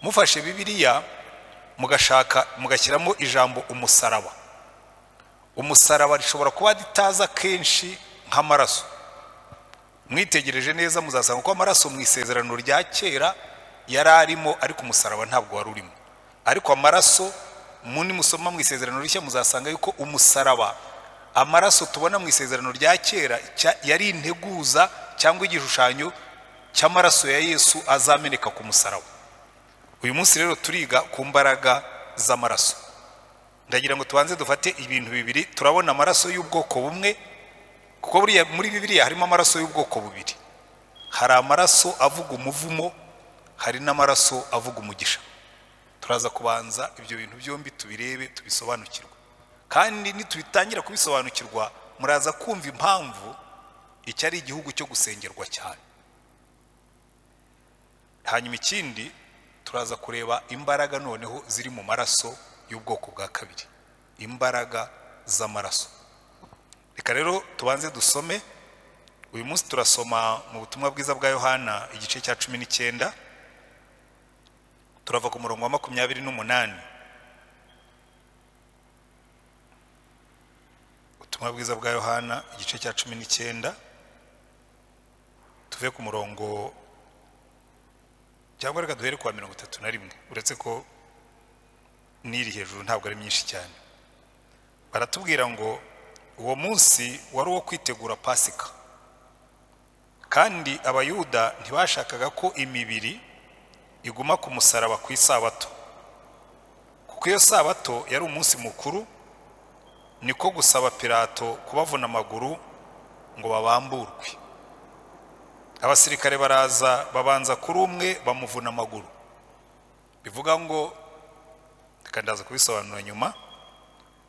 mufashe Bibiliya mugashaka mugashyiramo ijambo umusaraba. Umusaraba rishobora kuba ritaza kenshi nk'amaraso. Mwitegereje neza muzasanga ko amaraso mu isezerano rya kera yari arimo, ariko umusaraba ntabwo wari urimo. Ariko amaraso muni musoma mu isezerano rishya muzasanga yuko umusaraba, amaraso tubona mu isezerano rya kera yari integuza cyangwa igishushanyo cy'amaraso ya Yesu azameneka ku musaraba. Uyu munsi rero turiga ku mbaraga z'amaraso. Ndagira ngo tubanze dufate ibintu bibiri. Turabona amaraso y'ubwoko bumwe, kuko muri Bibiliya harimo amaraso y'ubwoko bubiri. Hari amaraso avuga umuvumo, hari n'amaraso avuga umugisha. Turaza kubanza ibyo bintu byombi tubirebe, tubisobanukirwa. Kandi nitubitangira kubisobanukirwa muraza kumva impamvu icyo ari igihugu cyo gusengerwa cyane. Hanyuma ikindi turaza kureba imbaraga noneho ziri mu maraso y'ubwoko bwa kabiri, imbaraga z'amaraso. Reka rero tubanze dusome. Uyu munsi turasoma mu butumwa bwiza bwa Yohana igice cya 19, turava ku murongo wa 28. Ubutumwa bwiza bwa Yohana igice cya 19, tuve ku murongo cyangwa reka duhere kwa 31, uretse ko niri hejuru ntabwo ari myinshi cyane. Baratubwira ngo uwo munsi wari uwo kwitegura Pasika, kandi abayuda ntibashakaga ko imibiri iguma ku musaraba ku isabato, kuko iyo sabato yari umunsi mukuru. Niko gusaba Pilato kubavuna amaguru ngo babamburwe. Abasirikare baraza babanza kuri umwe bamuvuna amaguru. Bivuga ngo, reka ndaza kubisobanura nyuma,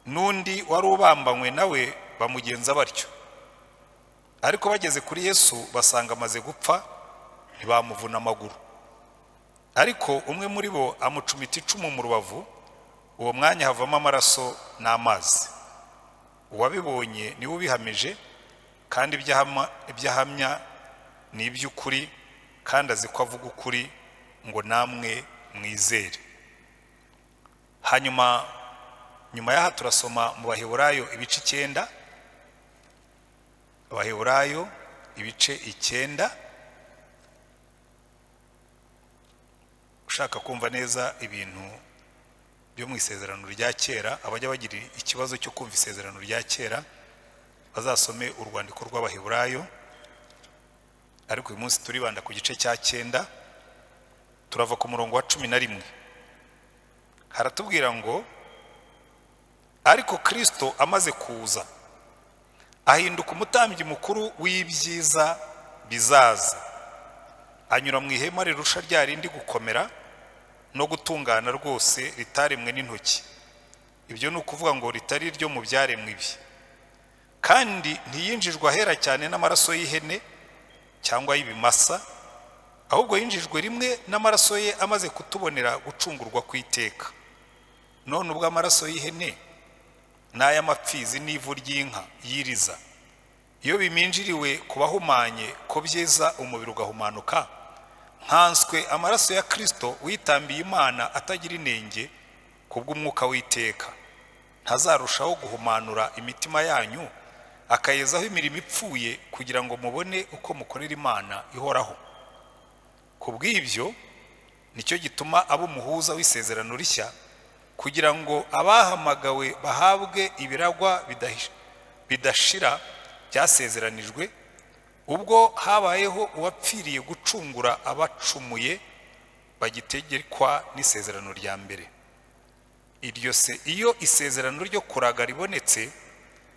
n'undi wari ubambanywe nawe bamugenza batyo. Ariko bageze kuri Yesu basanga amaze gupfa, ntibamuvuna amaguru. Ariko umwe muri bo amucumita icumu mu rubavu, uwo mwanya havamo amaraso n'amazi. Uwabibonye niwe ubihamije, kandi ibyahamya ni iby'ukuri, kandi azi ko avuga ukuri, ngo namwe mwizere. Hanyuma y'aha turasoma mu Baheburayo ibice 9. Abaheburayo ibice 9. Ushaka kumva neza ibintu byo mu isezerano rya kera, abajya bagira ikibazo cyo kumva isezerano rya kera, bazasome urwandiko rw'Abaheburayo. Ariko uyu munsi turibanda ku gice cya 9, turava ku murongo wa 11. Haratubwira ngo, ariko Kristo amaze kuza ahinduka umutambyi mukuru w'ibyiza bizaza, anyura mu ihema rirusha rya rindi gukomera no gutungana rwose, ritaremwe n'intoki. Ibyo ni ukuvuga ngo ritari ryo mu byaremwe ibi, kandi ntiyinjijwe ahera cyane n'amaraso y'ihene cyangwa y'ibimasa, ahubwo yinjijwe rimwe n'amaraso ye amaze kutubonera gucungurwa kw'iteka. None ubwo amaraso y'ihene n'ay'amapfizi n'ivu ry'inka yiriza, iyo biminjiriwe kubahumanye ko byeza umubiri ugahumanuka, nkanswe amaraso ya Kristo witambiye Imana atagira inenge kubw'umwuka w'iteka, ntazarushaho guhumanura imitima yanyu, akayezaho imirimo ipfuye, kugira ngo mubone uko mukorera Imana ihoraho. Kubw'ibyo nicyo gituma abo muhuza w'isezerano rishya, kugira ngo abahamagawe bahabwe ibiragwa bidashira byasezeranijwe, ubwo habayeho uwapfiriye gucungura abacumuye bagitegekwa n'isezerano rya mbere. Iyo isezerano ryo kuraga ribonetse,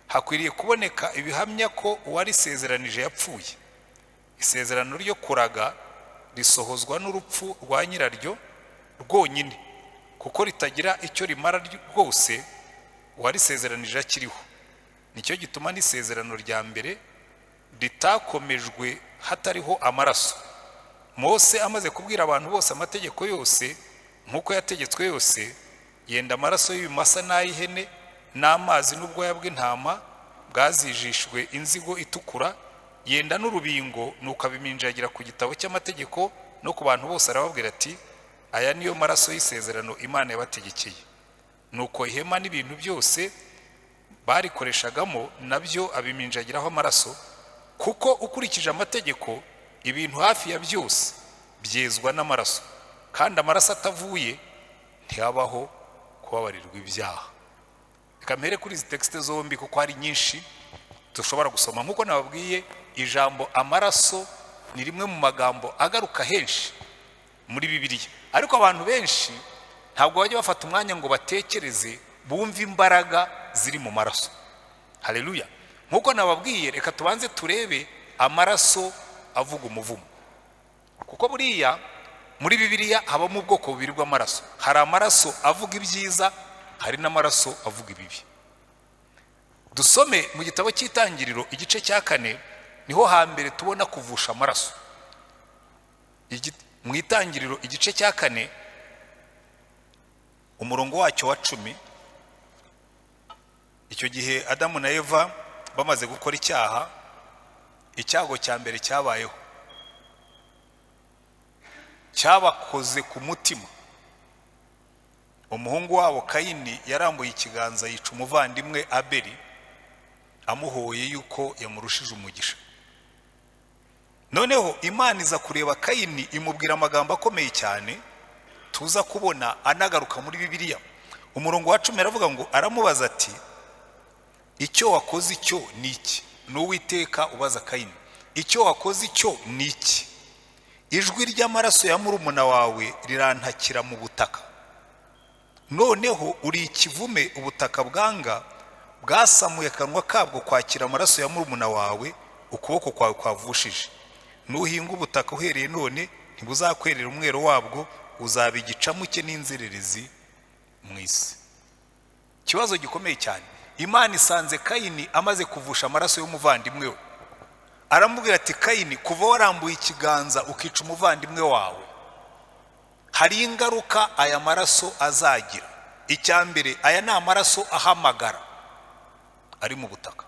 hakwiriye kuboneka ibihamya ko uwarisezeranije yapfuye. Isezerano ryo kuraga risohozwa n'urupfu rwa nyiraryo rwonyine, kuko ritagira icyo rimara rwose uwarisezeranije akiriho. Nicyo gituma n'isezerano rya mbere ritakomejwe hatariho amaraso. Mose amaze kubwira abantu bose amategeko yose nk'uko yategetswe yose, yenda amaraso y'ibimasa n'ay'ihene n'amazi n'ubwoya bw'intama bwazijishwe inzigo itukura, yenda n'urubingo, nuko abiminjagira ku gitabo cy'amategeko no ku bantu bose. Arababwira ati, aya niyo maraso y'isezerano Imana yabategekeye. Nuko ihema n'ibintu byose barikoreshagamo nabyo abiminjagiraho amaraso, kuko ukurikije amategeko ibintu hafi ya byose byezwa n'amaraso, kandi amaraso atavuye ntihabaho kubabarirwa ibyaha. Reka mpere kuri izi texte zombi kuko hari nyinshi dushobora gusoma. Nkuko nababwiye, ijambo amaraso ni rimwe mu magambo agaruka henshi muri Bibiliya, ariko abantu benshi ntabwo bajya bafata umwanya ngo batekereze bumve imbaraga ziri mu maraso. Haleluya. Nkuko nababwiye, reka tubanze turebe amaraso avuga umuvumo, kuko buriya muri Bibiliya habamo ubwoko bubiri bw'amaraso. Hari amaraso avuga ibyiza, hari n'amaraso avuga ibibi. Dusome mu gitabo cy'Itangiriro igice cya 4, niho hambere tubona kuvusha amaraso. Mu Itangiriro igice cya 4 umurongo wacyo wa 10, icyo gihe Adamu na Eva bamaze gukora icyaha, icyago cya mbere cyabayeho cyabakoze ku mutima. Umuhungu wabo Kayini yarambuye ikiganza yica umuvandimwe Abeli, amuhoye yuko yamurushije umugisha. Noneho Imana iza kureba Kayini, imubwira amagambo akomeye cyane tuza kubona anagaruka muri Bibiliya. Umurongo wa 10 aravuga ngo, aramubaza ati, icyo wakoze icyo ni iki? N'Uwiteka ubaza Kayini, icyo wakoze icyo ni iki? Ijwi ry'amaraso ya murumuna wawe rirantakira mu butaka, noneho uri ikivume ubutaka bwanga, bwasamuye akanwa kabwo kwakira amaraso ya murumuna wawe, ukuboko kwawe kwavushije. Nuhinga ubutaka uhereye none ntibuzakwerera umwero wabwo, uzaba igicamuke n'inzererezi mu isi. Ikibazo gikomeye cyane. Imana isanze Kayini amaze kuvusha amaraso y'umuvandimwe we. Aramubwira ati, Kayini, kuva warambuye ikiganza ukica umuvandimwe wawe, hari ingaruka aya maraso azagira. Icya mbere, aya ni amaraso ahamagara ari mu butaka.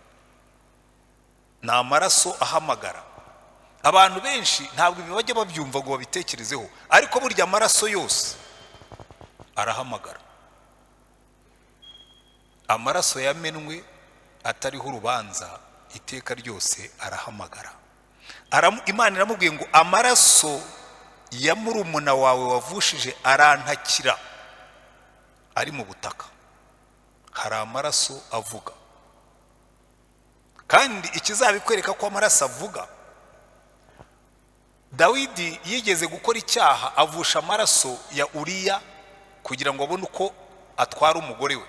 Ni amaraso ahamagara. Abantu benshi ntabwo ibi bajya babyumva ngo babitekerezeho, ariko burya amaraso yose arahamagara. Amaraso yamenwe atariho urubanza iteka ryose arahamagara. Imana iramubwiye ngo, amaraso ya murumuna wawe wavushije arantakira ari mu butaka. Hari amaraso avuga, kandi ikizabikwereka ko amaraso avuga, Dawidi yigeze gukora icyaha avusha amaraso ya Uriya kugira ngo abone uko atwara umugore we.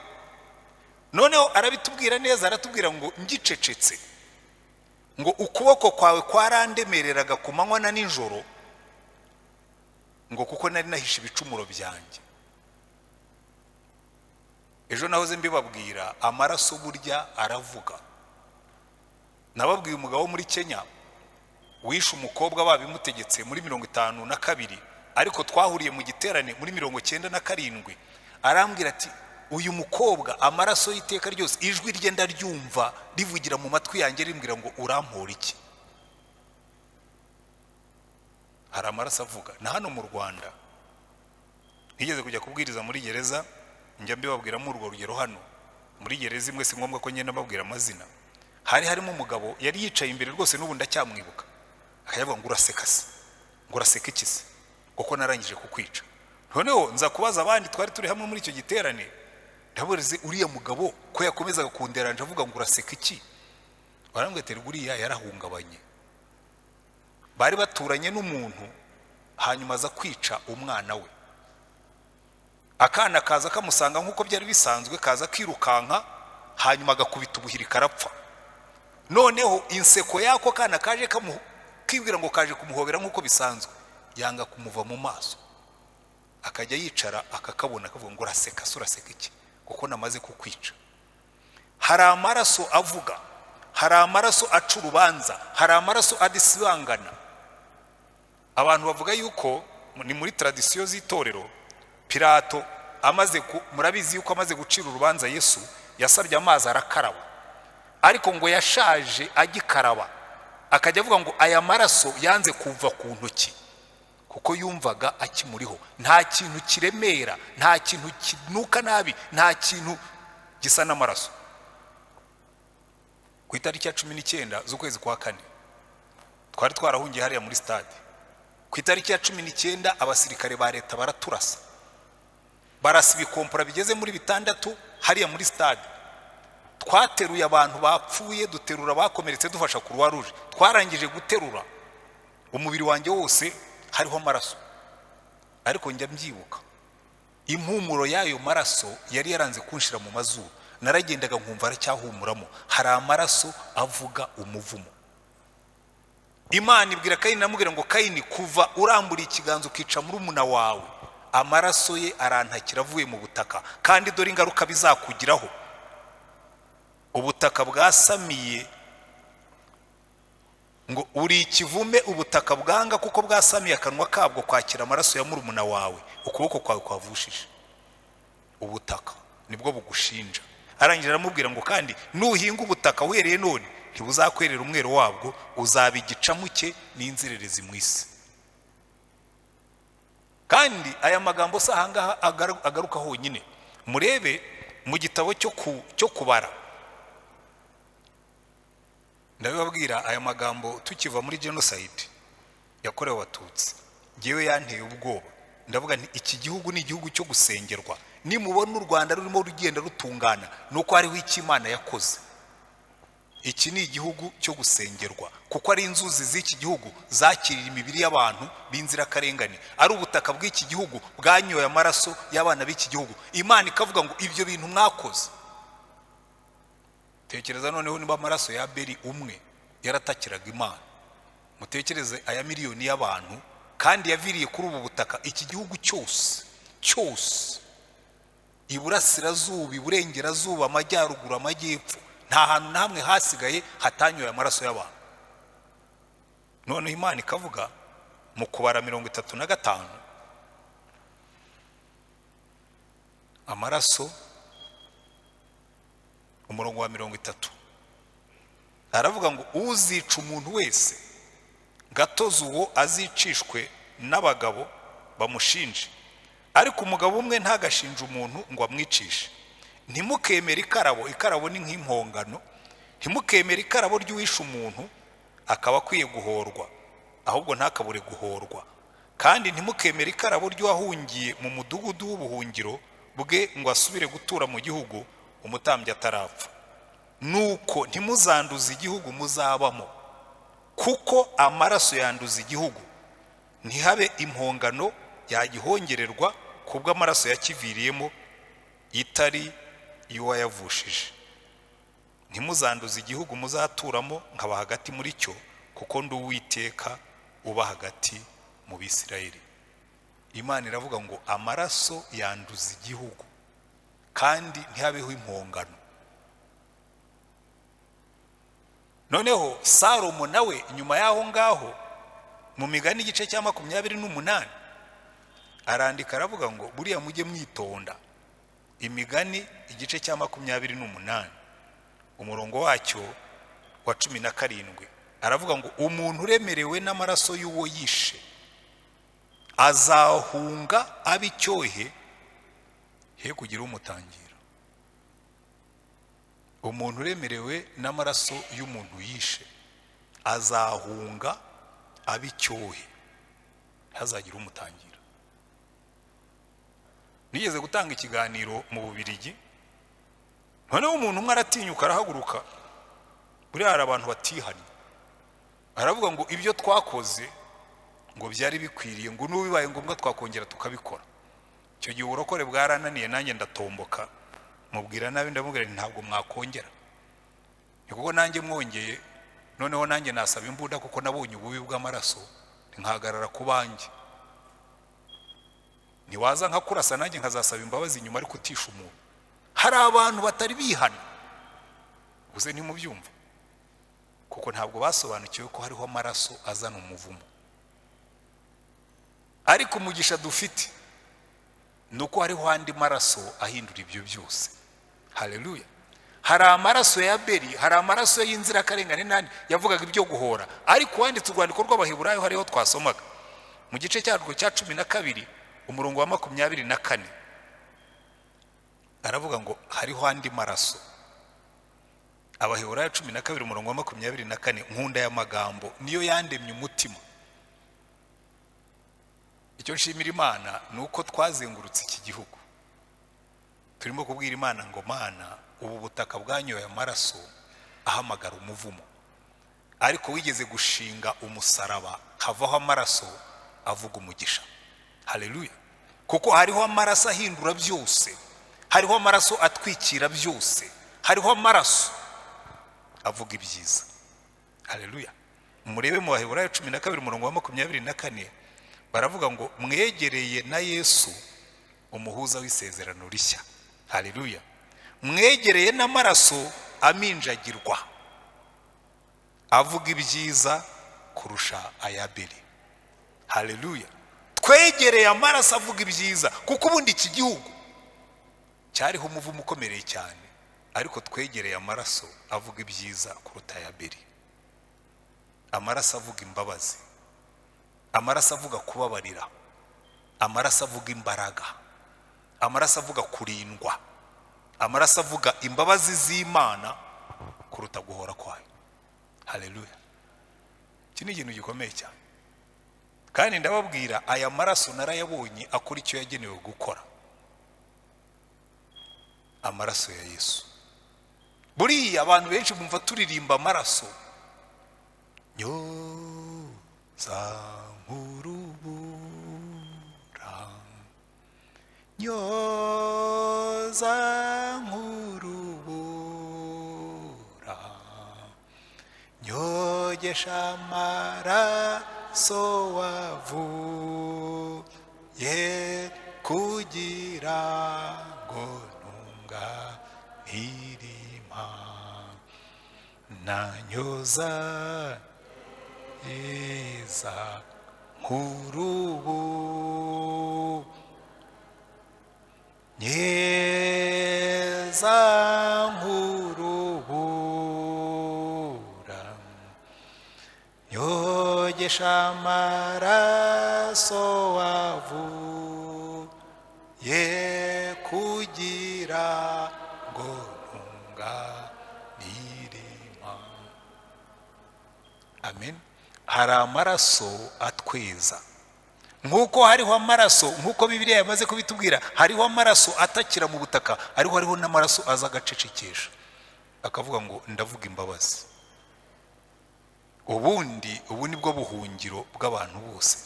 Noneho arabitubwira neza, aratubwira ngo, ngicecetse ngo ukuboko kwawe kwarandemereraga ku manywa na nijoro, ngo kuko nari nahishe ibicumuro byanjye. Ejo nahoze mbibabwira, amaraso burya aravuga. Nababwiye umugabo muri Kenya wishe umukobwa babimutegetse muri 52, ariko twahuriye mu giterane muri 97. Arambwira ati, uyu mukobwa amaraso y'iteka ryose ijwi rye ndaryumva rivugira mu matwi yanjye rimbwira ngo urampora iki? Hari amaraso avuga. Na hano mu Rwanda nigeze kujya kubwiriza muri gereza, njya mbibabwiramo urwo rugero. Hano muri gereza imwe, si ngombwa ko ngenda mbabwira amazina, hari harimo umugabo yari yicaye imbere rwose, n'ubu ndacyamwibuka. Akayavuga ngo, uraseka se? Ngo uraseka iki se? Kuko narangije kukwica. Noneho nza kubaza abandi twari turi hamwe muri icyo giterane, ndaboreze uriya mugabo ko yakomezaga kunderanje avuga ngo uraseka iki? Barambwira ati, buriya yarahungabanye. Bari baturanye n'umuntu, hanyuma aza kwica umwana we. Akana kaza kamusanga nk'uko byari bisanzwe, kaza kirukanka, hanyuma agakubita ubuhiri karapfa. Noneho inseko yako kana kaje kibwira ngo kaje kumuhobera nk'uko bisanzwe, yanga kumuva mu maso, akajya yicara akakabona, akavuga ngo uraseka se? Uraseka iki? Kuko namaze kukwica. Hari amaraso avuga, hari amaraso aca urubanza, hari amaraso adisibangana. Abantu bavuga yuko ni muri tradisiyo z'itorero, Pilato murabizi yuko amaze gucira urubanza Yesu yasabye amazi arakaraba, ariko ngo yashaje agikaraba, akajya avuga ngo aya maraso yanze kuva ku ntoki, kuko yumvaga akimuriho. Nta kintu kiremera, nta kintu kinuka nabi, nta kintu gisa n'amaraso. Ku itariki ya 19 z'ukwezi kwa kane twari twarahungiye hariya muri stade. Ku itariki ya 19 abasirikare ba leta baraturasa, barasa ibikompora bigeze muri 6 hariya muri stade. Twateruye abantu bapfuye, duterura bakomeretse dufasha Croix Rouge. Twarangije guterura, umubiri wanjye wose hariho amaraso. Ariko njya mbyibuka impumuro y'ayo maraso yari yaranze kunshira mu mazuru. Naragendaga nkumva aracyahumuramo, hari amaraso avuga umuvumo. Imana ibwira Kayini, namubwira ngo Kayini, kuva urambura ikiganza ukica muri umuna wawe, amaraso ye arantakira avuye mu butaka, kandi dore ingaruka bizakugiraho. Ubutaka bwasamiye ngo uri ikivume, ubutaka bwanga kuko bwasamiye akanwa kabwo kwakira amaraso ya murumuna wawe, ukuboko kwawe kwavushije. Ubutaka nibwo bugushinja. Arangira aramubwira ngo kandi nuhinga ubutaka uhereye none ntibuzakwerera umwero wabwo, uzaba igicamuke n'inzererezi mu isi. Kandi aya magambo sahangaha agaruka honyine. Murebe mu gitabo cyo kubara. Ndabibabwira aya magambo tukiva muri genocide yakorewe abatutsi, ngewe yanteye ubwoba. Ndavuga nti iki gihugu ni igihugu cyo gusengerwa. Nimubona u Rwanda rurimo rugenda rutungana, nuko hariho icyo Imana yakoze. Iki ni igihugu cyo gusengerwa, kuko ari inzuzi z'iki gihugu zakirira imibiri y'abantu b'inzira karengane. Ari ubutaka bw'iki gihugu bwanyoye amaraso y'abana b'iki gihugu. Imana ikavuga ngo ibyo bintu mwakoze. Tekereza noneho niba amaraso ya Abeli umwe yaratakiraga Imana, mutekereze aya miliyoni y'abantu kandi yaviriye kuri ubu butaka. Iki gihugu cyose, iburasirazuba, iburengerazuba, amajyaruguru, amajyepfo, nta hantu namwe hasigaye hatanyoye amaraso y'abantu. Noneho Imana ikavuga mu kubara 35 amaraso, umurongo wa 30, aravuga ngo uzica umuntu wese gatozi uwo azicishwe n'abagabo bamushinje, ariko umugabo umwe ntagashinje umuntu ngo amwicishe. Ntimukemere ikarabo. Ikarabo ni nk'impongano. Ntimukemere ikarabo ry'uwishe umuntu akaba akwiye guhorwa, ahubwo ntakabure guhorwa. Kandi ntimukemere ikarabo ry'uwahungiye mu mudugudu w'ubuhungiro bwe ngo asubire gutura mu gihugu umutambyi atarapfa. Nuko ntimuzanduze igihugu muzabamo, kuko amaraso yanduza igihugu. Ntihabe impongano yagihongererwa kubwo amaraso yakiviriyemo itari y'uwayavushije. Ntimuzanduze igihugu muzaturamo nkaba hagati muri cyo, kuko ndi Uwiteka uba hagati mu Bisirayeli. Imana iravuga ngo amaraso yanduza igihugu, kandi ntihabeho impongano. Noneho Salomo nawe nyuma yaho ngaho mu Migani igice cya 28 arandika aravuga ngo buriya mujye mwitonda. Imigani igice cya 28 umurongo wacyo wa 17 aravuga ngo umuntu uremerewe n'amaraso y'uwo yishe azahunga abicyohe he kugira umutangira. Umuntu uremerewe n'amaraso y'umuntu yishe azahunga abicyohe hazagira umutangira. Nigeze gutanga ikiganiro mu Bubiligi, noneho umuntu umwe aratinyuka arahaguruka. Buri hari abantu batihanye, aravuga ngo ibyo twakoze ngo byari bikwiriye, ngo n'ubibaye ngombwa twakongera tukabikora. Icyo gihe uburokore bwarananiye, nanjye ndatomboka mubwira nabi, ndamubwira ntabwo mwakongera. Kuko nanjye mwongeye noneho nanjye nasaba imbunda, kuko nabonye ububi bw'amaraso nkahagarara ku banjye. Niwaza nkakurasa nanjye nkazasaba imbabazi nyuma ari kutisha umuntu. Hari abantu batari bihana, guze ntimubyumva, kuko ntabwo basobanukiwe ko hariho amaraso azana umuvumo. Ariko umugisha dufite nuko hariho andi maraso ahindura ibyo byose. Haleluya. Hari amaraso ya Abeli, hari amaraso y'inzira karengane nani yavugaga ibyo guhora. Ariko wanditse urwandiko rw'Abaheburayo hariho twasomaga mu gice cyarwo cya 12 umurongo wa 24 aravuga ngo hariho andi maraso. Abaheburayo 12 umurongo wa 24 nkunda y'amagambo niyo yandemye umutima. Icyo nshimira Imana nuko twazengurutse iki gihugu, turimo kubwira Imana ngo Mana, ubu butaka bwanyoye amaraso ahamagara umuvumo, ariko wigeze gushinga umusaraba havaho amaraso avuga umugisha. Haleluya. Kuko hariho amaraso ahindura byose, hariho amaraso atwikira byose, hariho amaraso avuga ibyiza. Haleluya. Murebe mu Baheburayo 12 umurongo wa 24 baravuga ngo mwegereye na Yesu umuhuza w'isezerano rishya. Haleluya. Mwegereye n'amaraso aminjagirwa avuga ibyiza kurusha ayabeli. Haleluya. Twegereye amaraso avuga ibyiza, kuko ubundi iki gihugu cyariho umuvumo ukomereye cyane, ariko twegereye amaraso avuga ibyiza kuruta ayabeli. Amaraso avuga imbabazi, amaraso avuga kubabarira, amaraso avuga imbaraga, amaraso avuga kurindwa, amaraso avuga imbabazi z'Imana kuruta guhora kwayo. Haleluya. Iki ni ikintu gikomeye cyane, kandi ndababwira aya maraso narayabonye akora icyo yagenewe gukora. Amaraso ya Yesu. Buriya abantu benshi bumva turirimba amaraso, nyoza nkurubura, nyoza nkurubura, nyogesha amaraso wavuye kugira ngo ntunganirima, nanyoza eza nkurubu, nyeza nkurubura, nyogesha amaraso wavuye kugira ngo ntunganirima. Amen. Hari amaraso atweza, nkuko hariho amaraso, nkuko Bibiliya yamaze kubitubwira, hariho amaraso atakira mu butaka, hariho n'amaraso aza agacecekesha akavuga ngo ndavuga imbabazi. Ubu nibwo buhungiro bw'abantu bose.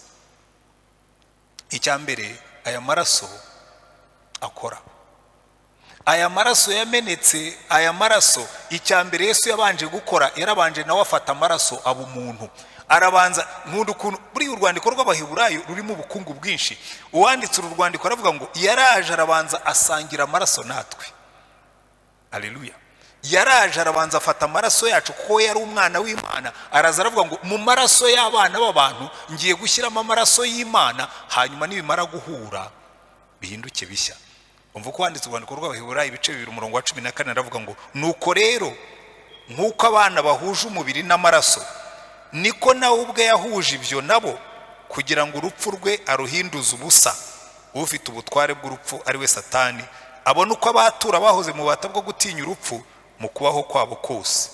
Icyambere aya maraso akora, aya maraso yamenetse, aya maraso icyambere Yesu yabanje gukora, yarabanje nawe afata amaraso aba umuntu. Arabanza nkunda ukuntu buri urwandiko rw'Abaheburayo rurimo ubukungu bwinshi. Uwanditse uru rwandiko aravuga ngo yaraje arabanza asangira amaraso natwe. Haleluya. Yaraje arabanza afata amaraso yacu kuko yari umwana w'Imana. Araza aravuga ngo mu maraso y'abana b'abantu ngiye gushyiramo amaraso y'Imana, hanyuma nibimara guhura bihinduke bishya. Umva ko wanditse urwandiko rw'Abaheburayo ibice 2 umurongo wa 14 aravuga ngo nuko rero nkuko abana bahuje umubiri n'amaraso, niko nawe ubwe yahuje ibyo nabo, kugira ngo urupfu rwe aruhinduze ubusa, ufite ubutware bw'urupfu ari we Satani, abone uko abatura bahoze mu bata bwo gutinya urupfu mu kubaho kwabo kose.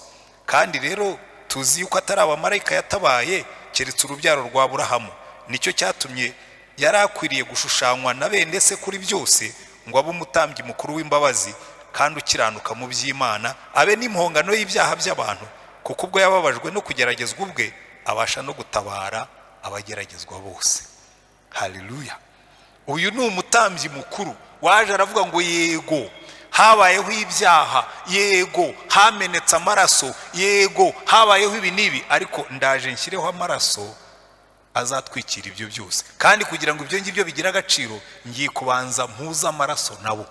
Kandi rero tuzi yuko atari abamarayika yatabaye keretse urubyaro rwa Aburahamu, nicyo cyatumye yari akwiriye gushushanywa na bene se kuri byose, ngo abe umutambyi mukuru w'imbabazi kandi ukiranuka mu by'Imana, abe n'impongano y'ibyaha by'abantu, kuko ubwo yababajwe no kugeragezwa ubwe abasha no gutabara abageragezwa bose. Haleluya. Uyu ni umutambyi mukuru waje aravuga ngo yego habayeho ibyaha, yego hamenetse amaraso, yego habayeho ibi nibi, ariko ndaje nshyireho amaraso azatwikira ibyo byose. Kandi kugira ngo ibyo ngibyo bigira agaciro, ngiye kubanza mpuza amaraso nabo.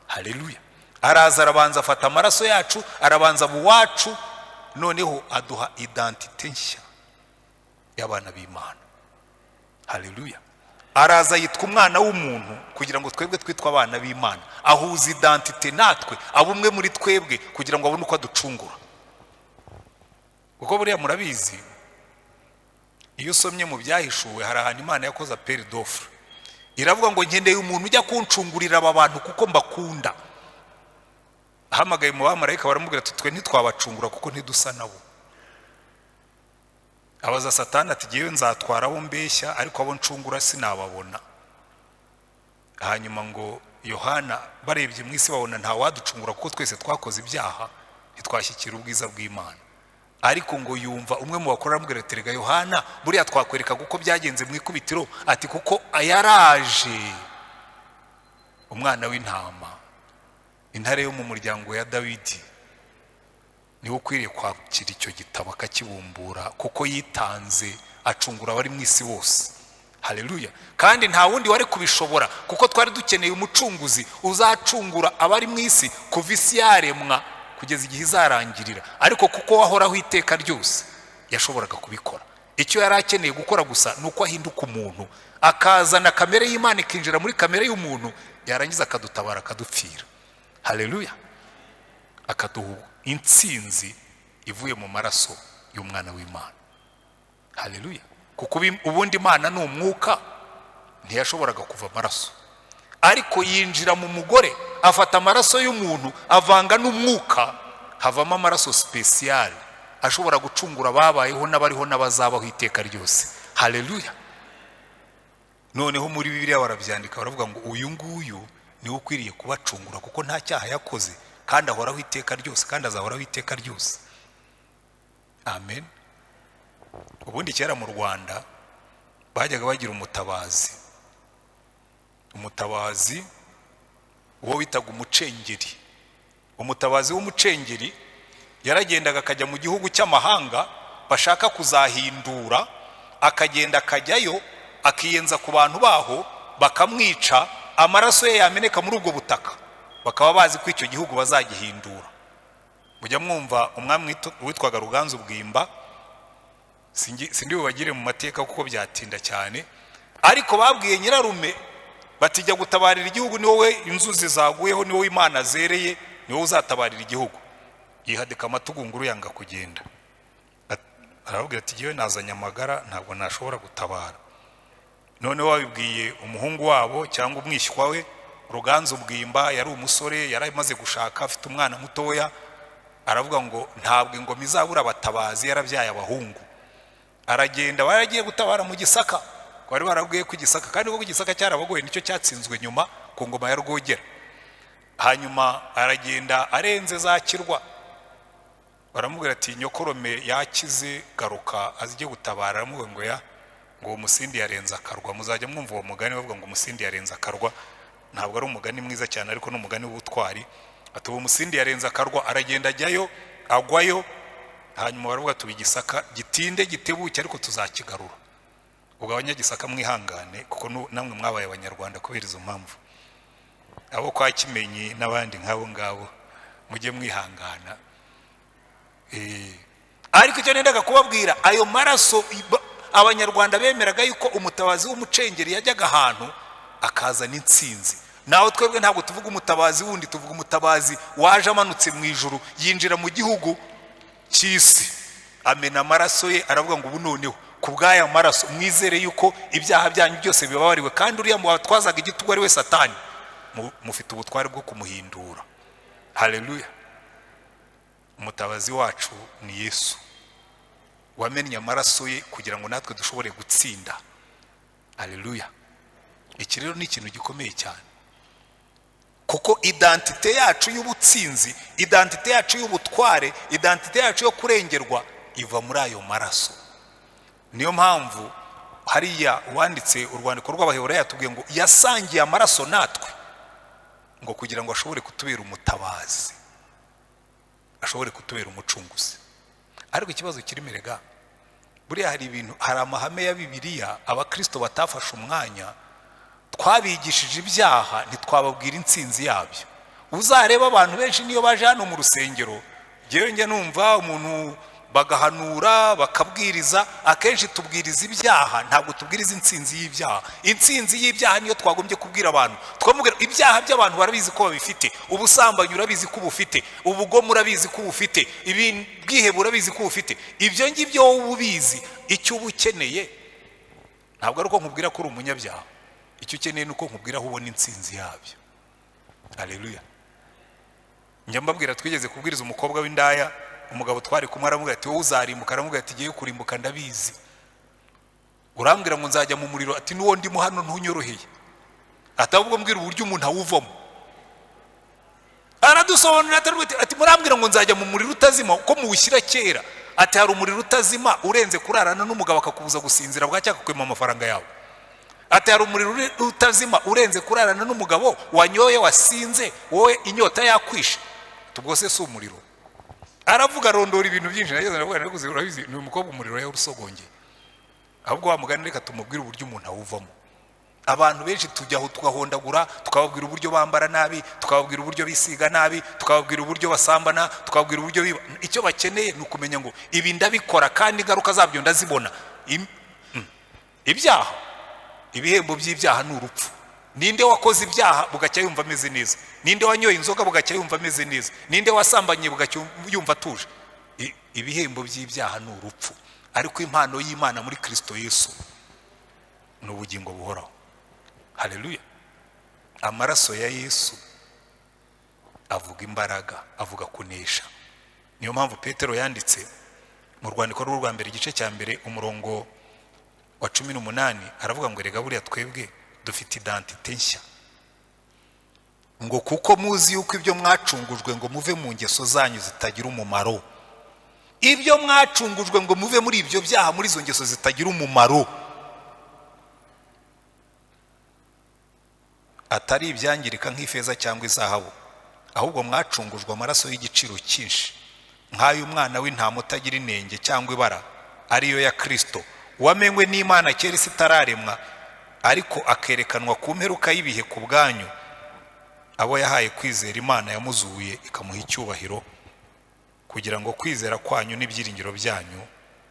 Haleluya. Araza arabanza afata amaraso yacu, arabanza buwacu, noneho aduha identite nshya y'abana b'Imana. Haleluya. Araza yitwa umwana w'umuntu kugira ngo twebwe twitwa abana b'Imana, ahuza identite natwe, abumwe muri twebwe kugira ngo abone uko aducungura. Kuko buriya murabizi iyo usomye mu byahishuwe hari ahantu Imana yakoze appel d'offre, iravuga ngo nkeneye umuntu ujya kuncungurira aba bantu kuko mbakunda. Ahamagaye mu bamarayika baramubwira ati twe ntitwabacungura kuko ntidusa nabo. Abaza Satani ati giye nzatwara abo mbeshya ariko abo ncungura sinababona. Hanyuma ngo Yohana barebye mu isi babona nta waducungura kuko twese twakoze ibyaha ntitwashyikira ubwiza bw'Imana. Ariko ngo yumva umwe mu bakora aramubwira ati rega Yohana buriya twakwereka kuko byagenze mu ikubitiro, ati kuko ayaraje umwana w'intama, intare yo mu muryango ya Dawidi, niwe ukwiriye kwakira icyo gitabo akakibumbura kuko yitanze acungura abari mu isi bose. Haleluya. Kandi nta wundi wari kubishobora kuko twari dukeneye umucunguzi uzacungura abari mu isi kuva isi yaremwa kugeza igihe izarangirira, ariko kuko wahoraho iteka ryose yashoboraga kubikora. Icyo yari akeneye gukora gusa nuko ahinduka umuntu, akazana kamere y'Imana ikinjira muri kamere y'umuntu, yarangiza akadutabara akadupfira. Haleluya. Akaduha intsinzi ivuye mu maraso y'umwana w'Imana. Haleluya. Kuko ubundi Imana ni umwuka, ntiyashoboraga kuva amaraso, ariko yinjira mu mugore afata amaraso y'umuntu avanga n'umwuka, havamo amaraso special ashobora gucungura ababayeho n'abariho n'abazabaho iteka ryose. Haleluya. Noneho muri Bibiliya barabyandika baravuga ngo uyu nguyu niwe ukwiriye kubacungura kuko nta cyaha yakoze kandi ahoraho iteka ryose kandi azahoraho iteka ryose. Amen. Ubundi kera mu Rwanda bajyaga bagira umutabazi, uwo bitaga umucengeri. Umutabazi w'umucengeri yaragendaga akajya mu gihugu cy'amahanga bashaka kuzahindura, akagenda akajyayo akiyenza ku bantu baho bakamwica, amaraso ye yameneka muri ubwo butaka, bakaba bazi ko icyo gihugu bazagihindura. Mujya mwumva umwami witwaga Ruganzu Bwimba, sindi bubagire mu mateka kuko byatinda cyane, ariko babwiye nyirarume batijya gutabarira igihugu, ni wowe inzuzi zaguyeho, ni wowe Imana zereye, ni wowe uzatabarira igihugu. Yihadika amatugunguru yanga kugenda, arababwira ati giwe nazanye amagara ntabwo nashobora gutabara. Noneho babibwiye umuhungu wabo cyangwa umwishywa we Ruganzu Bwimba, yari umusore yari amaze gushaka afite umwana mutoya, aravuga ngo ntabwo ingoma izabura abatabazi, yarabyaye abahungu. Aragenda baragiye gutabara mu Gisaka, bari barabwiye ku Gisaka, kandi ubwo Gisaka cyarabagoye nicyo cyatsinzwe nyuma ku ngoma ya Rwogera. Hanyuma aragenda arenze za Kirwa, baramubwira ati nyokorome yakize garuka azijye gutabara. Aramubwira ngo ngo umusindi yarenza akarwa. Muzajya mwumva uwo mugani bavuga ngo umusindi yarenza akarwa, ntabwo ari umugani mwiza cyane ariko ni umugani w'ubutwari. Ati uwo musindi yarenza akarwa, aragenda ajyayo agwayo, hanyuma baravuga tubi Gisaka gitinde gitebuke ariko tuzakigarura. Ubwo abanyagisaka mwihangane kuko namwe mwabaye abanyarwanda kubera izo mpamvu, abo kwa Kimenyi n'abandi nk'abo ngabo mujye mwihangana. Ariko icyo nendaga kubabwira, ayo maraso abanyarwanda bemeraga yuko umutabazi w'umucengeri yajyaga ahantu akazana intsinzi. Naho twebwe ntabwo tuvuga umutabazi wundi, tuvuga umutabazi waje amanutse mu ijuru yinjira mu gihugu cy'isi, amena amaraso ye, aravuga ngo ubu noneho kubw'aya maraso mwizere yuko ibyaha byanyu byose bibabariwe, kandi uriya mu batwazaga igitugu ari we Satani mufite ubutware bwo kumuhindura. Haleluya. Umutabazi wacu ni Yesu wamennye amaraso ye kugira ngo natwe dushobore gutsinda. Haleluya. Iki rero ni ikintu gikomeye cyane, kuko identite yacu y'ubutsinzi, identite yacu y'ubutware, identite yacu yo kurengerwa iva muri ayo maraso. Niyo mpamvu hariya wanditse urwandiko rw'Abaheburayo yatubwiye ngo yasangiye amaraso natwe ngo kugira ngo ashobore kutubera umutabazi, ashobore kutubera umucunguzi. Ariko ikibazo kiri merega, buriya hari amahame ya Bibiliya abakristo batafashe umwanya, twabigishije ibyaha ntitwababwira intsinzi yabyo. Uzareba abantu benshi niyo baje hano mu rusengero, ngewe njye numva umuntu bagahanura bakabwiriza. Akenshi tubwiriza ibyaha, ntabwo tubwiriza intsinzi y'ibyaha. Intsinzi y'ibyaha niyo twagombye kubwira abantu. Twamubwira ibyaha by'abantu barabizi ko babifite. Ubusambanyi urabizi ko ubufite, ubugome urabizi ko ubufite, ubwihebe urabizi ko ubufite. Ibyo ngibyo wowe ubizi, icyo uba ukeneye ntabwo ari uko nkubwira ko uri umunyabyaha. Icyo ukeneye ni uko nkubwira aho ubona intsinzi yabyo. Haleluya. Njya mbabwira twigeze kubwiriza umukobwa w'indaya, umugabo twari kumwe aramubwira ati wowe uzarimbuka. Aramubwira ati giye kurimbuka ndabizi. Urambwira ngo nzajya mu muriro, ati n'uwo ndimo hano ntunyoroheye. Atabwo mbwira uburyo umuntu awuvamo. Aradusobanurira ati murambwira ngo nzajya mu muriro utazima uko muwushyira kera. Ati hari umuriro utazima urenze kurarana n'umugabo akakubuza gusinzira bwacya akakwima amafaranga yawe. Ati hari umuriro utazima urenze kurarana n'umugabo wanyoye wasinze wowe inyota yakwishe. Tubwose si umuriro. Aravuga arondora ibintu byinshi. Nageze navuga nakuze urabizi ni umukobwa umuriro yawusogongeye. Ahubwo wa mugani reka tumubwire uburyo umuntu awuvamo. Abantu benshi tujyaho tugahondagura, tukababwira uburyo bambara nabi, tukababwira uburyo bisiga nabi, tukababwira uburyo basambana, tukababwira uburyo icyo bakeneye ni ukumenya ngo ibi ndabikora kandi ingaruka zabyo ndazibona. Ibyaha, ibihembo by'ibyaha ni urupfu. Ninde wakoze ibyaha bugacya yumva ameze neza? Ninde wanyoye inzoga bugacya yumva ameze neza? Ninde wasambanye bugacya yumva atuje? Ibihembo by'ibyaha ni urupfu. Ariko impano y'Imana muri Kristo Yesu ni ubugingo buhoraho. Haleluya. Amaraso ya Yesu avuga imbaraga, avuga kunesha. Niyo mpamvu Petero yanditse mu rwandiko rwa mbere igice cya mbere umurongo wa 18 aravuga ngo erega buriya twebwe dufite identite nshya. Ngo kuko muzi yuko ibyo mwacungujwe ngo muve mu ngeso zanyu zitagira umumaro. Ibyo mwacungujwe ngo muve muri ibyo byaha, muri izo ngeso zitagira umumaro, atari ibyangirika nk'ifeza cyangwa izahabu, ahubwo mwacungujwe amaraso y'igiciro cyinshi, nk'ay'umwana w'intama utagira inenge cyangwa ibara, ariyo ya Kristo, wamenywe n'Imana kera isi itararemwa, ariko akerekanwa ku mperuka y'ibihe ku bwanyu, abo yahaye kwizera Imana yamuzuye ikamuha icyubahiro, kugira ngo kwizera kwanyu n'ibyiringiro byanyu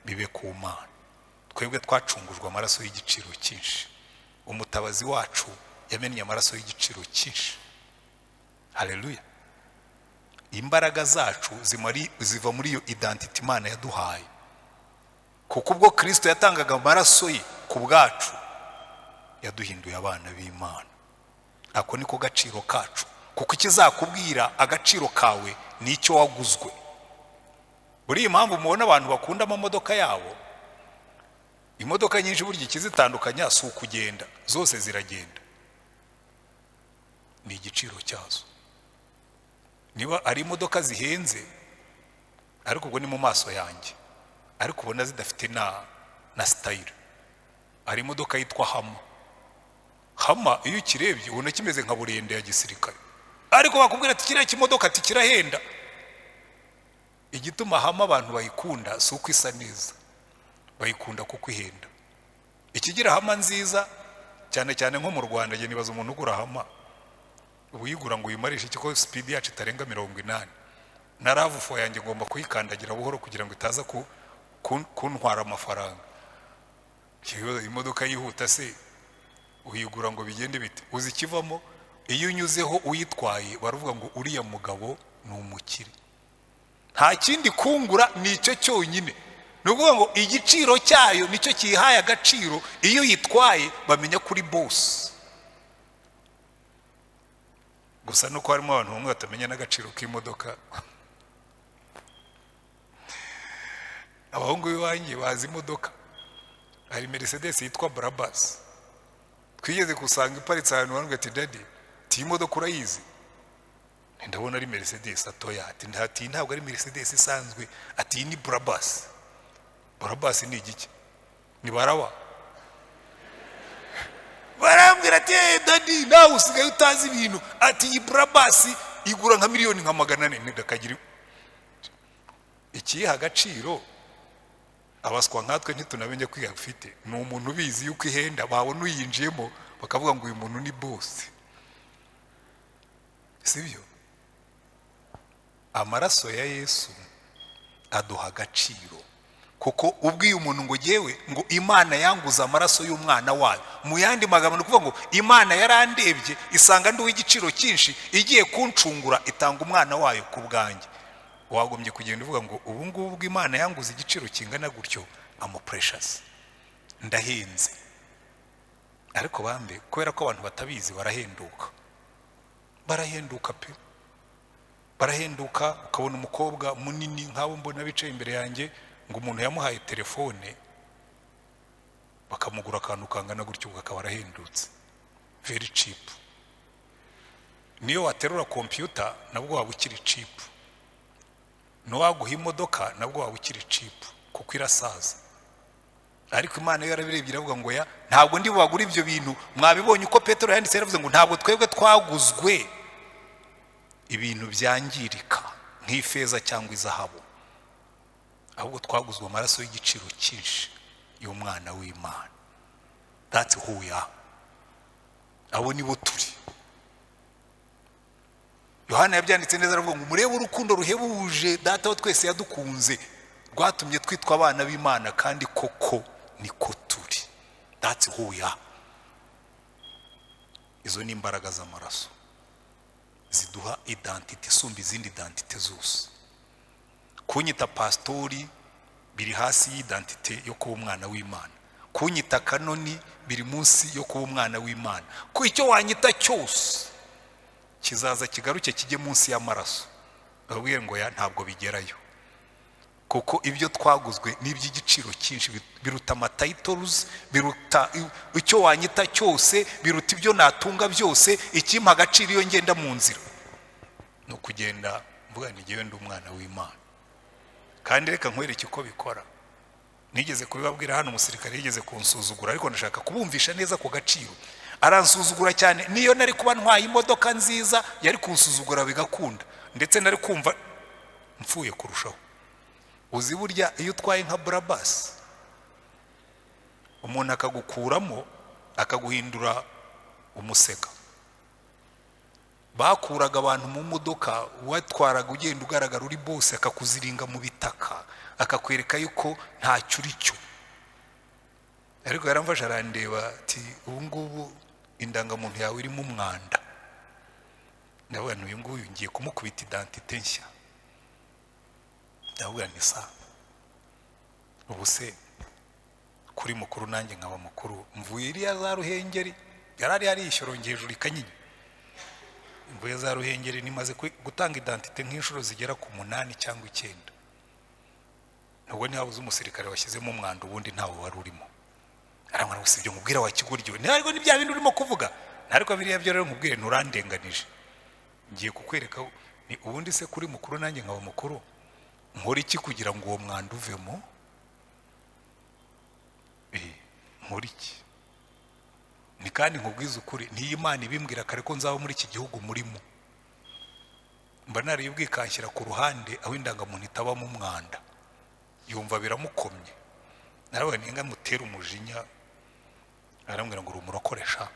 bibe ku Mana. Twebwe twacungujwe amaraso y'igiciro cyinshi. Umutabazi wacu yamennye amaraso y'igiciro cyinshi. Haleluya. Imbaraga zacu ziva muri iyo identity Imana yaduhaye. Kuko ubwo Kristo yatangaga amaraso ye ku bwacu, yaduhinduye abana b'Imana. Ako niko gaciro kacu. Kuko ikizakubwira agaciro kawe ni icyo waguzwe. Buri impamvu mubona abantu bakunda amamodoka yabo, imodoka nyinshi burya ikizitandukanya si ukugenda, zose ziragenda, ni igiciro cyazo. Niba ari imodoka zihenze ariko ubwo ni mu maso yanjye, ariko ubona zidafite na style. Ari imodoka yitwa Hama iyo ukirebye ubona kimeze nka burende ya gisirikare, ariko bakubwira ati kiriya kimodoka ati kirahenda. Igituma Hama abantu bayikunda si uko isa neza, bayikunda kuko ihenda. Ikigira Hama nziza cyane cyane nko mu Rwanda, je nibaza umuntu ugura Hama uyigura ngo uyimarishe kiko speed yacu itarenga 80. Na RAV4 yanjye ngomba kuyikandagira buhoro kugira ngo itaza kuntwara amafaranga. Kiyo imodoka yihuta se uyigura ngo bigende bite? Uzi kivamo iyo unyuzeho uyitwaye baravuga ngo uriya mugabo ni umukire. Nta kindi kungura nicyo cyonyine. Nukuvuga ngo igiciro cyayo nicyo kihaye agaciro. Iyo yitwaye bamenya kuri boss. Gusa nuko harimo abantu bamwe batamenya n'agaciro k'imodoka. Abahungu b'iwanjye bazi imodoka. Hari Mercedes yitwa Brabus. Twigeze kusanga iparitse ahantu bamwe ati daddy, ti imodoka urayizi? Ndabona ari Mercedes. Atoya ati ntabwo ari Mercedes isanzwe, ati ni Brabus. Brabus ni igiki? Ni barawa. Barambwira ati daddy nawe usigaye utazi ibintu, ati iyi Brabus igura nka miliyoni nka 400. Ndakagira ikiha agaciro. Abaswa nkatwe ntitunamenye kwiga gufite. Ni umuntu ubizi yuko ihenda, babona uyinjiyemo bakavuga ngo uyu muntu ni boss. Sibyo? Amaraso ya Yesu aduha agaciro, kuko ubwiye umuntu ngo yewe ngo Imana yanguza amaraso y'umwana wayo, mu yandi magambo ni ukuvuga ngo Imana yarandebye isanga ndi w'igiciro cyinshi, igiye kuncungura itanga umwana wayo ku bwanjye. Wagombye kugenda uvuga ngo ubu ngubu Imana yanguza igiciro kingana gutyo, am precious, ndahenze. Ariko bambe kubera ko abantu batabizi barahenduka pe, barahenduka. Ukabona umukobwa munini nk'abo mbona bicaye imbere yanjye, ngo umuntu yamuhaye telefone bakamugura akantu kangana gutyo akaba arahendutse, very cheap. Niyo waterura computer nabwo waba ukiri cheap, no waguha imodoka nabwo waba ukiri cheap kuko irasaza. Ariko Imana yarabirebye iravuga ngo ya ntabwo ndi bubagura ibyo bintu. Mwabibonye uko Petero yanditse, yaravuze ngo ntabwo twebwe twaguzwe ibintu byangirika nk'ifeza cyangwa izahabu, ahubwo twaguzwe amaraso y'igiciro cyinshi y'umwana w'Imana. That's who we are. Abo nibo turi. Yohana yabyanditse neza aravuga ngo murebe urukundo ruhebuje data wa twese yadukunze, rwatumye twitwa abana b'Imana, kandi koko niko turi. That's who we are. Izo ni imbaraga z'amaraso ziduha identity isumba izindi identity zose. Kunyita pastori biri hasi y'identity yo kuba umwana w'Imana, kunyita kanoni biri munsi yo kuba umwana w'Imana. Ko icyo wanyita cyose kizaza kigaruke kijye munsi y'amaraso, babwiye ngo ya ntabwo bigerayo, kuko ibyo twaguzwe n'iby'igiciro cyinshi, biruta amatitles, biruta icyo wanyita cyose, biruta ibyo natunga byose. Ikimpa agaciro iyo ngenda mu nzira no kugenda mvuga ni ngewe ndi umwana w'Imana. Kandi reka nkwereke uko bikora. Nigeze kubibabwira hano, umusirikare yigeze kunsuzugura, ariko ndashaka kubumvisha neza ku gaciro. Aransuzugura cyane, niyo nari kuba ntwaye imodoka nziza yari kunsuzugura bigakunda, ndetse nari kumva mfuye kurushaho. Uzi burya iyo utwaye nka Brabus, umuntu akagukuramo akaguhindura umusega. Bakuraga abantu mu modoka, watwaraga ugenda ugaragara uri bose, akakuziringa mu bitaka, akakwereka yuko ntacyo uri cyo. Ariko yaramfasha arandeba ati ubu ngubu indangamuntu yawe irimo umwanda. Ndavuga uyu nguyu ngiye kumukubita identite nshya. Ndavuga ni sa ubu se kuri mukuru nanjye nkaba mukuru, mvuye iriya za Ruhengeri, yarari hari ishyoro ngejuru ikanyinya. Mvuye za Ruhengeri nimaze gutanga identite nk'inshuro zigera ku 8 cyangwa 9. Nubwo ntihabuze umusirikare washyizemo umwanda, ubundi ntawe wari urimo. Aramara usibye nkubwira wa kiguryo, ntariko n'ibya bindi urimo kuvuga, ntariko biriya byo rero nkubwire nturandenganije. Ngiye kukwereka ni ubundi se kuri mukuru nanjye nkaba mukuru, nkora iki kugira ngo uwo mwanda uvemo? Nkora iki? Ni kandi nkubwiza ukuri, niyo Imana ibimbwira kare ko nzaba muri iki gihugu murimo, mba nariyubwiye kanshyira ku ruhande aho indangamuntu itabamo umwanda, yumva biramukomye. Narawe ninga mutera umujinya, arambwira ngo urumurokoresha,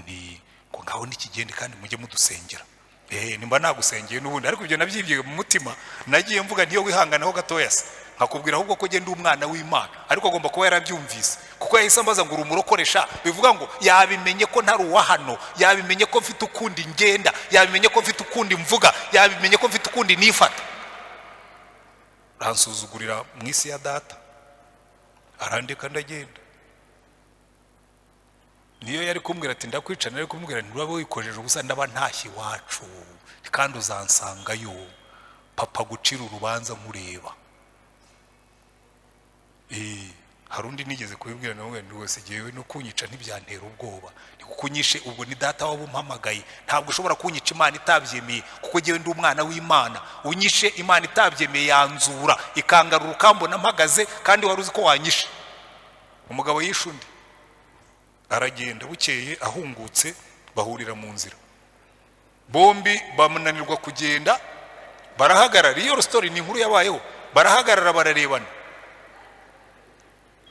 ni ngo ngaho n'ikigende kandi mujye mudusengera. Nimba nagusengeye n'ubundi, ariko ibyo nabyibye mu mutima, nagiye mvuga ntiyo wihanganaho gatoya se, nkakubwira ahubwo ko genda umwana w'Imana. Ariko agomba kuba yarabyumvise, kuko yahise ambaza ngo urumurokoresha, bivuga ngo yabimenye ko ntari uwa hano, yabimenye ko mfite ukundi ngenda, yabimenye ko mfite ukundi mvuga, yabimenye ko mfite ukundi nifata. Ransuzugurira mu isi ya data, arandeka ndagenda. Niyo yari kumbwira ati ndakwicana, yari kumbwira nti uraba wikojeje ubusa, ndaba ntashye iwacu kandi uzansangayo, papa gucira urubanza nkureba. Hari undi nigeze kubibwira nawe ngo wese giyewe no kunyica ntibyantera ubwoba, kukunyishe ubwo ni data wabo umpamagaye. Ntabwo ushobora kunyica Imana itabyemeye, kuko giyewe ndi umwana w'Imana. Unyishe Imana itabyemeye yanzura ikangarura ukambona mpagaze, kandi wari uzi ko wanyishe. Umugabo yishe undi, aragenda. Bukeye ahungutse bahurira mu nzira, bombi bamunanirwa kugenda, barahagarara. Iyo story ni inkuru yabayeho. Barahagarara bararebana,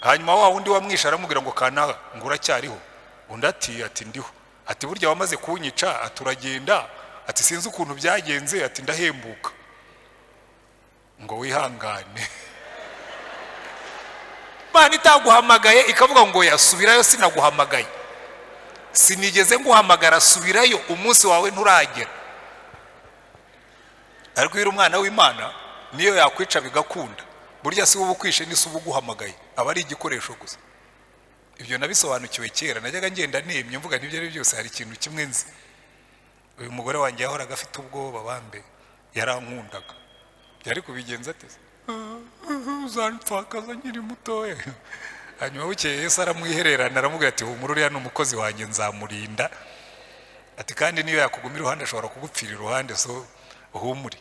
hanyuma wa wundi wamwisha aramubwira ngo kana ngo uracyariho. Undi ati ndiho. Ati burya wamaze kunyica, aturagenda. Ati sinzi ukuntu byagenze, ati ndahembuka. ngo wihangane. Imana itaguhamagaye ikavuga ngo yasubirayo sinaguhamagaye, sinigeze nguhamagara subirayo, umunsi wawe nturagera. Ariko iyo umwana w'Imana niyo yakwica bigakunda, burya si wowe ukwishe ni se uguhamagaye, aba ari igikoresho gusa. Ibyo nabisobanukiwe kera, najyaga ngenda nemye mvuga n'ibyo ari byose hari ikintu kimwe nzi. Uyu mugore wanjye yahoraga afite ubwoba bambe, yarankundaga. Byari kubigenza ate? Uzanpfakaza nkiri mutoya. Hanyuma bukeye Yesu aramwihererana aramubwira ati humura uriya ni umukozi wanjye nzamurinda. Ati kandi niyo yakugumira iruhande ashobora kugupfira iruhande, so humuri.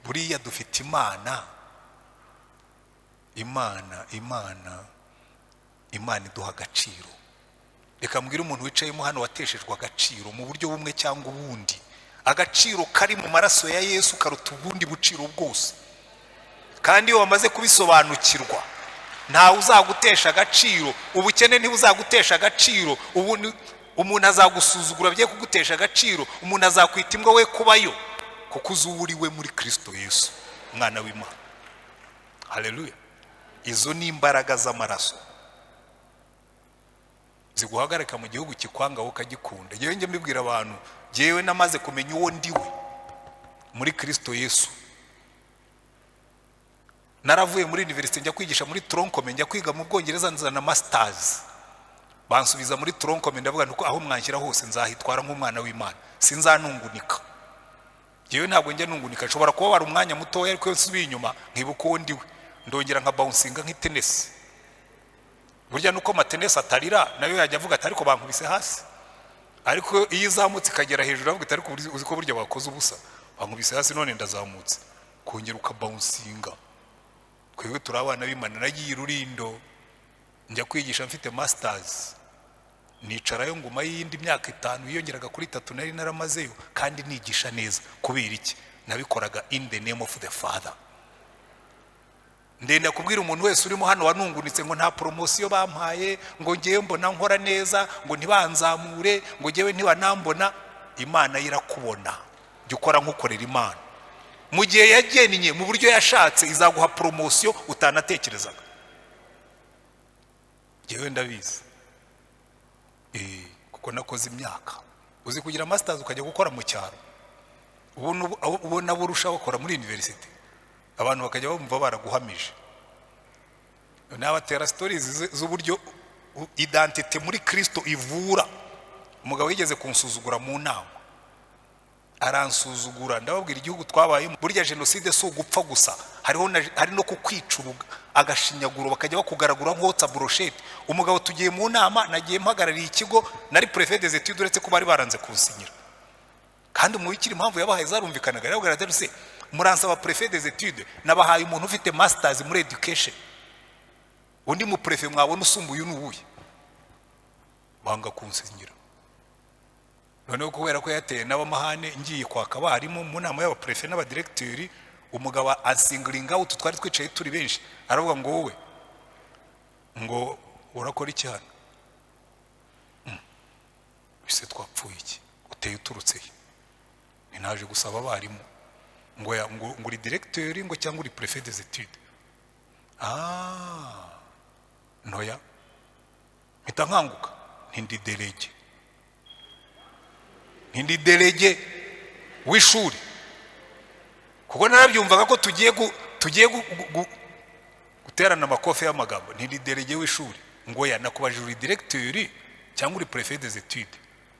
Buriya dufite Imana iduha agaciro. Reka mbwira umuntu wicayemo hano wateshejwe agaciro mu buryo bumwe cyangwa ubundi, agaciro kari mu maraso ya Yesu karuta ubundi buciro bwose. Kandi iyo wamaze kubisobanukirwa ntawe uzagutesha agaciro, ubukene ntibuzagutesha agaciro, umuntu azagusuzugura bye kugutesha agaciro, umuntu azakwita imbwa we kubayo, kuko uzuriwe muri Kristo Yesu umwana w'Imana. Haleluya. Izo ni imbaraga z'amaraso ziguhagarika mu gihugu kikwanga ukagikunda. Yewe nje mbibwira abantu, jewe namaze kumenya uwo ndiwe muri Kristo Yesu. Naravuye muri university njya kwigisha muri Troncome, njya kwiga mu Bwongereza nzana masters. Bansubiza muri Troncome ndavuga nuko aho mwanshyira hose nzahitwara nk'umwana w'Imana, sinzanungunika. Jewe ntabwo njya nungunika, nshobora kuba wari umwanya mutoya ariko nsubiye inyuma nkibuka uwo ndiwe, ndongera nka bouncing nk'itennis. Burya nuko amatennis atarira nayo yajya avuga ati ariko bankubise hasi, ariko iyo izamutse ikagera hejuru avuga ati ariko uzi ko burya bakoze ubusa, bankubise hasi none ndazamutse, kongera ukabouncing. Twebwe turi abana b'Imana. Nagiye Rurindo njya kwigisha mfite masters, nicarayo nguma y'indi myaka 5 yiyongeraga kuri 3 nari naramazeyo, kandi nigisha neza. Kubera iki? Nabikoraga in the name of the Father. Ndenda kubwira umuntu wese urimo hano wanungunitse ngo nta promotion bampaye, ngo ngiye mbona nkora neza, ngo ntibanzamure, ngo ngewe ntibanambona. Imana irakubona, jya ukora nk'ukorera Imana. Mu gihe yagennye mu buryo yashatse izaguha promotion utanatekerezaga. Jewe ndabizi kuko nakoze imyaka. Uzi kugira masters ukajya gukora mu cyaro, ubona burushaho gukora muri university, abantu bakajya bumva baraguhamije. N'abatera stories z'uburyo identity muri Kristo ivura. Umugabo yigeze kunsuzugura mu nama, aransuzugura. Ndababwira igihugu twabaye burya genocide si ugupfa gusa, hari no kukwicuruga agashinyaguro, bakajya bakugaragura nk'otsa brochette. Umugabo tugiye mu nama, nagiye mpagarariye ikigo, nari préfet des études uretse ko bari baranze kunsinyira, kandi umubikira impamvu yabahaye zarumvikanaga. Rero garagara se muransaba préfet des études, nabahaye umuntu ufite masters muri education, undi mu préfet mwabona usumbuye n'ubuye, banga kunsinyira. Noneho kubera ko yateye n'abamahane, ngiye kwaka barimo mu nama y'aba préfet n'aba directeur, umugabo asingiringa out, twari twicaye turi benshi, aravuga ngo wowe ngo urakora iki hano? Bise twapfuye iki? Uteye uturutse he? Ninaje gusaba barimo ngo uri directeur ngo cyangwa uri préfet des études. Noya mpita nkanguka, ntindi delege w'ishuri, kuko narabyumvaga ko tugiye guterana amakofe y'amagambo. Ntindi delege w'ishuri ngo ya nakubajije uri directeur cyangwa uri préfet des études.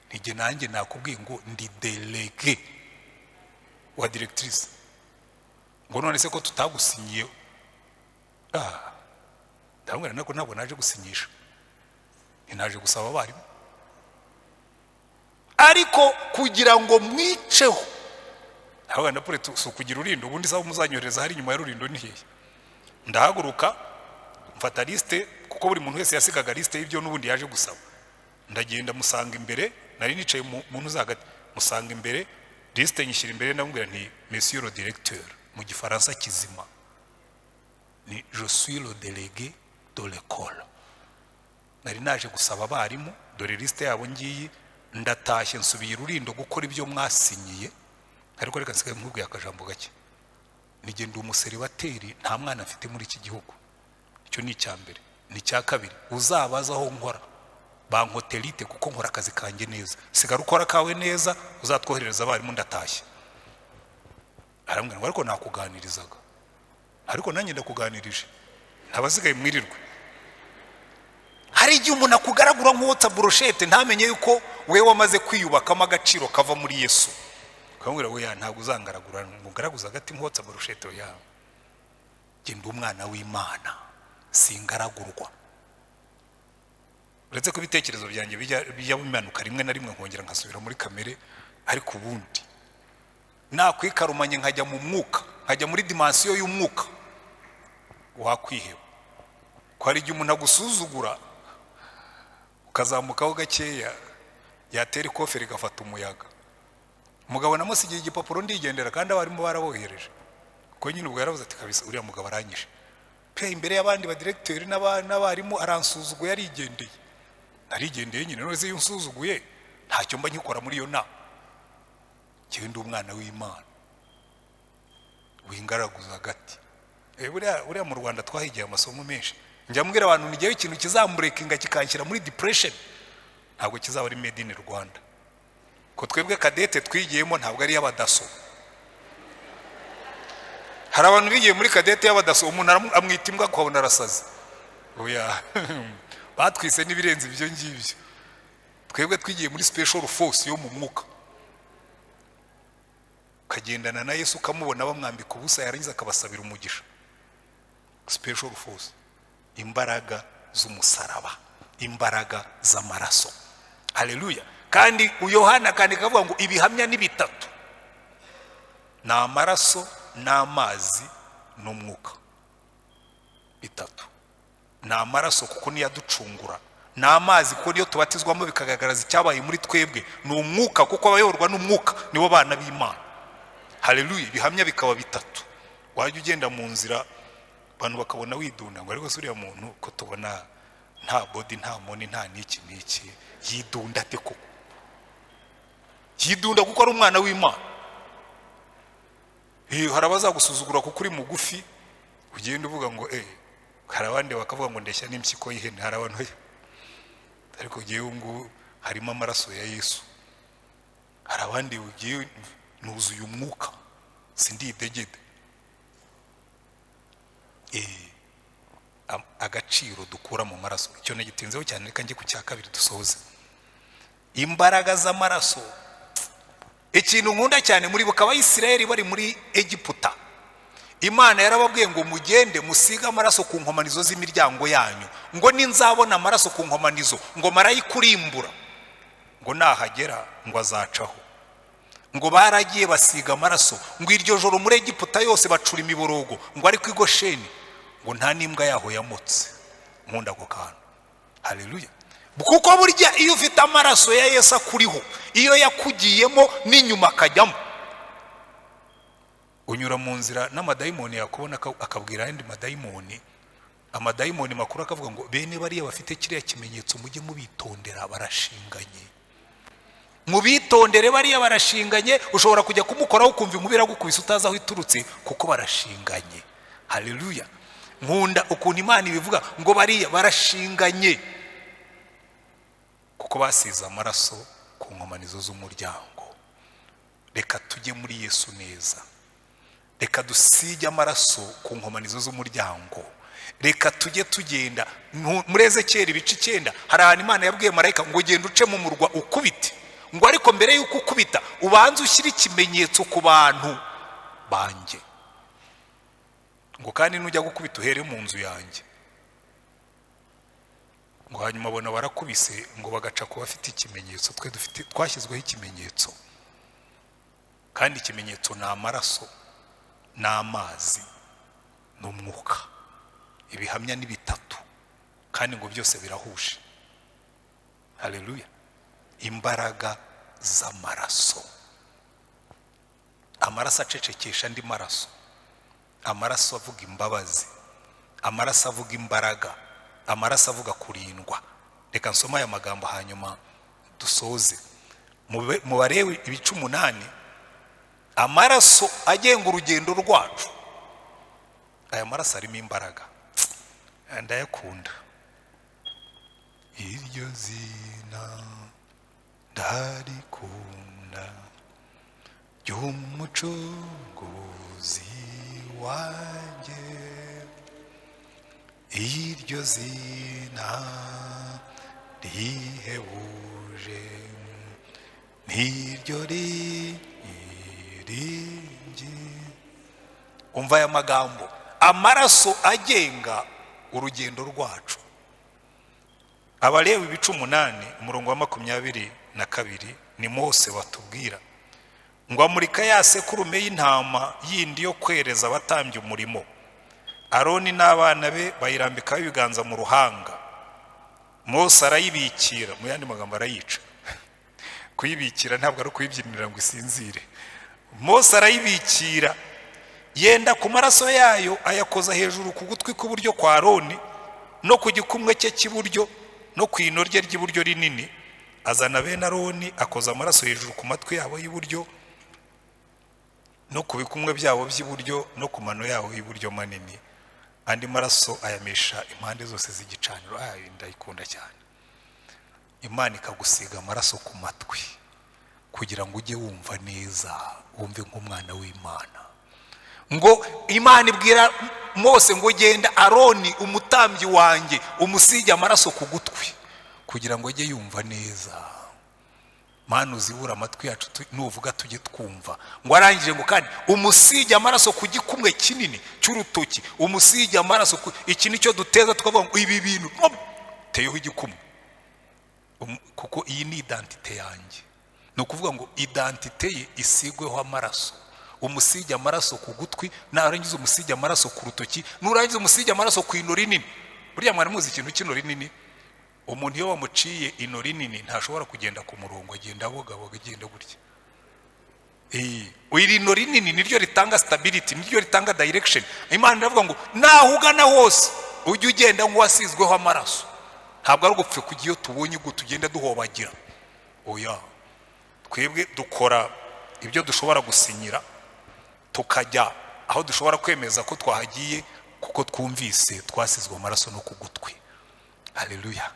Ntige nanjye nakubwiye ngo ndi delege wa directrice. Ngo none se ko tutagusinyiye? Ndabwira nako ntabwo naje gusinyisha, naje gusaba barimo. Ariko kugira ngo mwiceho, aho ndapure kugira Rurindo, ubundi saba muzanyoreza hari nyuma ya Rurindo ni hehe. Ndahaguruka mfata liste, kuko buri muntu wese yasigaga liste y'ibyo n'ubundi yaje gusaba. Ndagenda musanga imbere, nari nicaye umuntu zagati, musanga imbere liste nyishyira imbere, ndamubwira nti monsieur le directeur, mu gifaransa kizima ni je suis le délégué de l'école. Nari naje gusaba abarimu, dore liste yabo ngiyi, ndatashye nsubiye Rurindo gukora ibyo mwasinyiye. Ariko reka nsigaye nkubwiye akajambo gake, nigenda umuseribateri nta mwana afite muri iki gihugu. Icyo ni icyambere. Ni cya kabiri, uzabaza aho nkora bankotelite kuko nkora akazi kanjye neza. Sigara ukora kawe neza uzatwohereza abarimu ndatashye. Arambwira ngo ariko nakuganirizaga. Ariko nanjye ndakuganirije. Ntabasigaye mwirirwe. Hari igihe umuntu akugaragura nk'uwotsa brochette ntamenye yuko we wamaze kwiyubakamo agaciro kava muri Yesu. Kamubwira we ntabwo uzangaragura mugaraguza agati nk'uwotsa brochette yawe. Genda umwana w'Imana singaragurwa. Uretse ko ibitekerezo byanjye bijya bimanuka rimwe na rimwe nkongera nkasubira muri kamere, ariko ubundi nakwikarumanye nkajya mu mwuka, nkajya muri dimension y'umwuka, wakwiheba. Ko hari igihe umuntu agusuzugura ukazamukaho gakeya yatera ikoferi gafata umuyaga. Umugabo namusigiye igipapuro ndigendera kandi abarimo barabohereje. Ko nyine ubwo yaravuze ati kabisa uriya mugabo aranyishe. Pe imbere y'abandi ba directeur n'abarimu aransuzuguye yarigendeye. Narigendeye nyine noze yunsuzuguye ntacyo mba nkikora muri yo na. Genda umwana w'Imana. Wingaraguza agati. Uriya mu Rwanda twahigiye amasomo menshi. Njya mbwira abantu nigiye ikintu kizamurekinga kikanshyira muri depression. Ntabwo kizaba ari made in Rwanda. Ko twebwe kadete twigiyemo ntabwo ari y'abadaso. Hari abantu bigiye muri kadete y'abadaso umuntu amwita imbwa kwabona arasaze. Oya. Batwise n'ibirenze ibyo ngibyo. Twebwe twigiye muri special force yo mu mwuka. Kagendana na Yesu kamubona bamwambika ubusa yarangiza akabasabira umugisha. Special force. Imbaraga z'umusaraba, imbaraga z'amaraso. Haleluya. Kandi Yohana kandi kavuga ngo ibihamya ni bitatu. Na amaraso, n'amazi n'umwuka. Bitatu. Na amaraso kuko niyo aducungura. Na amazi kuko niyo tubatizwamo bikagaragaza icyabaye muri twebwe. Ni umwuka kuko abayorwa n'umwuka nibo bana b'Imana. Haleluya. Ibihamya bikaba bitatu. Wajya ugenda mu nzira abantu bakabona widunda ngo ariko suriya muntu ko tubona nta body nta moni nta niki yidunda ate koko. Yidunda kuko ari umwana w'Imana. Harabaza gusuzugura kuko uri mugufi ugenda uvuga ngo hari abandi bakavuga ngo ndeshya n'impyiko y'ihene. Hari abantu ariko giye ngo harimo amaraso ya Yesu. Hari abandi ugiye nuzuye umwuka sindi idegede. Agaciro dukura mu maraso icyo nagitinzeho cyane reka njye ku cya kabiri dusoze. Imbaraga z'amaraso. Ikintu nkunda cyane muri bukaba Isirayeli bari muri Egiputa. Imana yarababwiye ngo mugende musiga amaraso ku nkomanizo z'imiryango yanyu. Ngo ninzabona amaraso ku nkomanizo ngo marayikurimbura. Ngo nahagera ngo azacaho. Ngo baragiye basiga amaraso ngo iryo joro muri Egiputa yose bacura imiborogo ngo ari kwigosheni ngo nta nimbwa yaho yamutse. Nkunda ko kantu. Haleluya. Kuko burya iyo ufite amaraso ya Yesu akuriho iyo yakugiyemo n'inyuma akajyamo unyura mu nzira n'amadayimoni yakubona akabwira andi madayimoni. Amadayimoni makuru akavuga ngo bene bariya bafite kiriya kimenyetso mujye mubitondera barashinganye. Mubitondere bariya barashinganye. Ushobora kujya kumukoraho ukumva inkubira gukubisa utazi aho iturutse kuko barashinganye. Haleluya. Nkunda ukuntu Imana ibivuga ngo bariya barashinganye kuko basize amaraso ku nkomanizo z'umuryango. Reka tujye muri Yesu neza. Reka dusige amaraso ku nkomanizo z'umuryango. Reka tujye tugenda muri Ezekiyeli ibice 9 hari ahantu Imana yabwiye marayika ngo genda uce mu murwa ukubite. Ngo ariko mbere yuko ukubita ubanze ushyira ikimenyetso ku bantu banjye. Ngo kandi nujya gukubita uhere mu nzu yanjye. Ngo hanyuma bona barakubise ngo bagaca ku bafite ikimenyetso. Twe dufite twashyizweho ikimenyetso. Kandi ikimenyetso ni amaraso n'amazi n'umwuka. Ibihamya ni bitatu kandi ngo byose birahuje. Haleluya. Imbaraga z'amaraso. Amaraso acecekesha andi maraso. Amaraso avuga imbabazi. Amaraso avuga imbaraga. Amaraso avuga kurindwa. Reka nsoma aya magambo hanyuma dusoze. Mu Balewi ibice 8 amaraso agenga urugendo rwacu aya maraso arimo imbaraga ndayakunda. Iryo zina ndarikunda ry'umucunguzi wanjye, iryo zina rihebuje niryo riringi. Umva aya magambo, amaraso agenga urugendo rwacu. Abalewi ibice 8 umurongo wa 22 ni Mose batubwira ngo amurika ya sekurume y'intama yindi yo kwereza abatambye umurimo. Aroni n'abana be bayirambikaho ibiganza mu ruhanga. Mose arayibikira, mu yandi magambo arayica. Kuyibikira ntabwo ari kuyibyinira ngo isinzire. Mose arayibikira, yenda ku maraso yayo ayakoza hejuru ku gutwi kw'iburyo kwa Aroni no ku gikumwe cye cy'iburyo no ku ino rye ry'iburyo rinini. Azana bene Aroni akoza amaraso hejuru ku matwi yabo y'iburyo no ku bikumwe byabo by'iburyo no ku mano yabo y'iburyo manini. Andi maraso ayamisha impande zose z'igicaniro. Ndayikunda cyane. Imana ikagusiga amaraso ku matwi kugira ngo ujye wumva neza, wumve nk'umwana w'Imana. Ngo Imana ibwira Mose ngo genda Aroni umutambyi wanjye umusige amaraso ku gutwi kugira ngo ajye yumva neza. Mana uzibura amatwi yacu nuvuga tujye twumva. Ngo arangije ngo kandi umusige amaraso ku gikumwe kinini cy'urutoki, umusige amaraso iki nicyo duteza tukavuga ngo ibi bintu teyeho igikumwe, kuko iyi ni identite yanjye. No kuvuga ngo identite ye isigweho amaraso. Umusige amaraso ku gutwi, narangiza umusige amaraso ku rutoki, nurangiza umusige amaraso ku ino rinini. Burya mwari muzi ikintu kino rinini? Umuntu iyo wamuciye ino rinini ntashobora kugenda ku murongo, agenda abogaboga, agenda gutya. Ino rinini niryo ritanga stability, niryo ritanga direction. Imana iravuga ngo nahugana hose ujye ugenda nk'uwasizweho amaraso. Ntabwo ari gupfa kugiyo tubonye ngo tugenda duhobagira. Oya, twebwe dukora ibyo dushobora gusinyira, tukajya aho dushobora kwemeza ko twahagiye kuko twumvise twasizwe amaraso no kugutwi. Haleluya,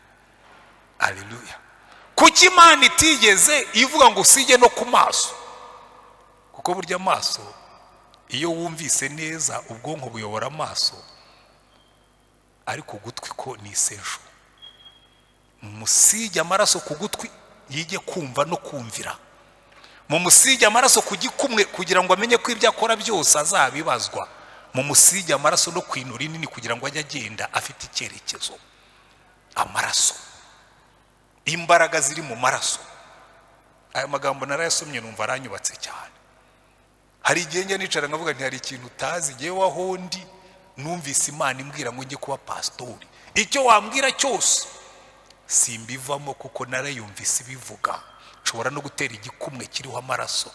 haleluya. Kuki Imana itigeze ivuga ngo usige no ku maso? Kuko burya amaso iyo wumvise neza ubwonko buyobora amaso, ariko ugutwi ko ni essential. Musige amaraso ku gutwi yige kumva no kumvira. Mu musige amaraso ku gikumwe kugira ngo amenye ko ibyo akora byose azabibazwa. Mu musige amaraso no kwinura nini kugira ngo ajye agenda afite icyerekezo. Amaraso, imbaraga ziri mu maraso. Aya magambo narayasomye numva aranyubatse cyane. Hari igihe njya nicara ngavuga nti hari ikintu utazi, ngewe wahondi numvise Imana imbwira ngo njye kuba pastori. Icyo wambwira cyose simbivamo kuko narayumvise ibivuga. Nshobora no gutera igikumwe kiriho amaraso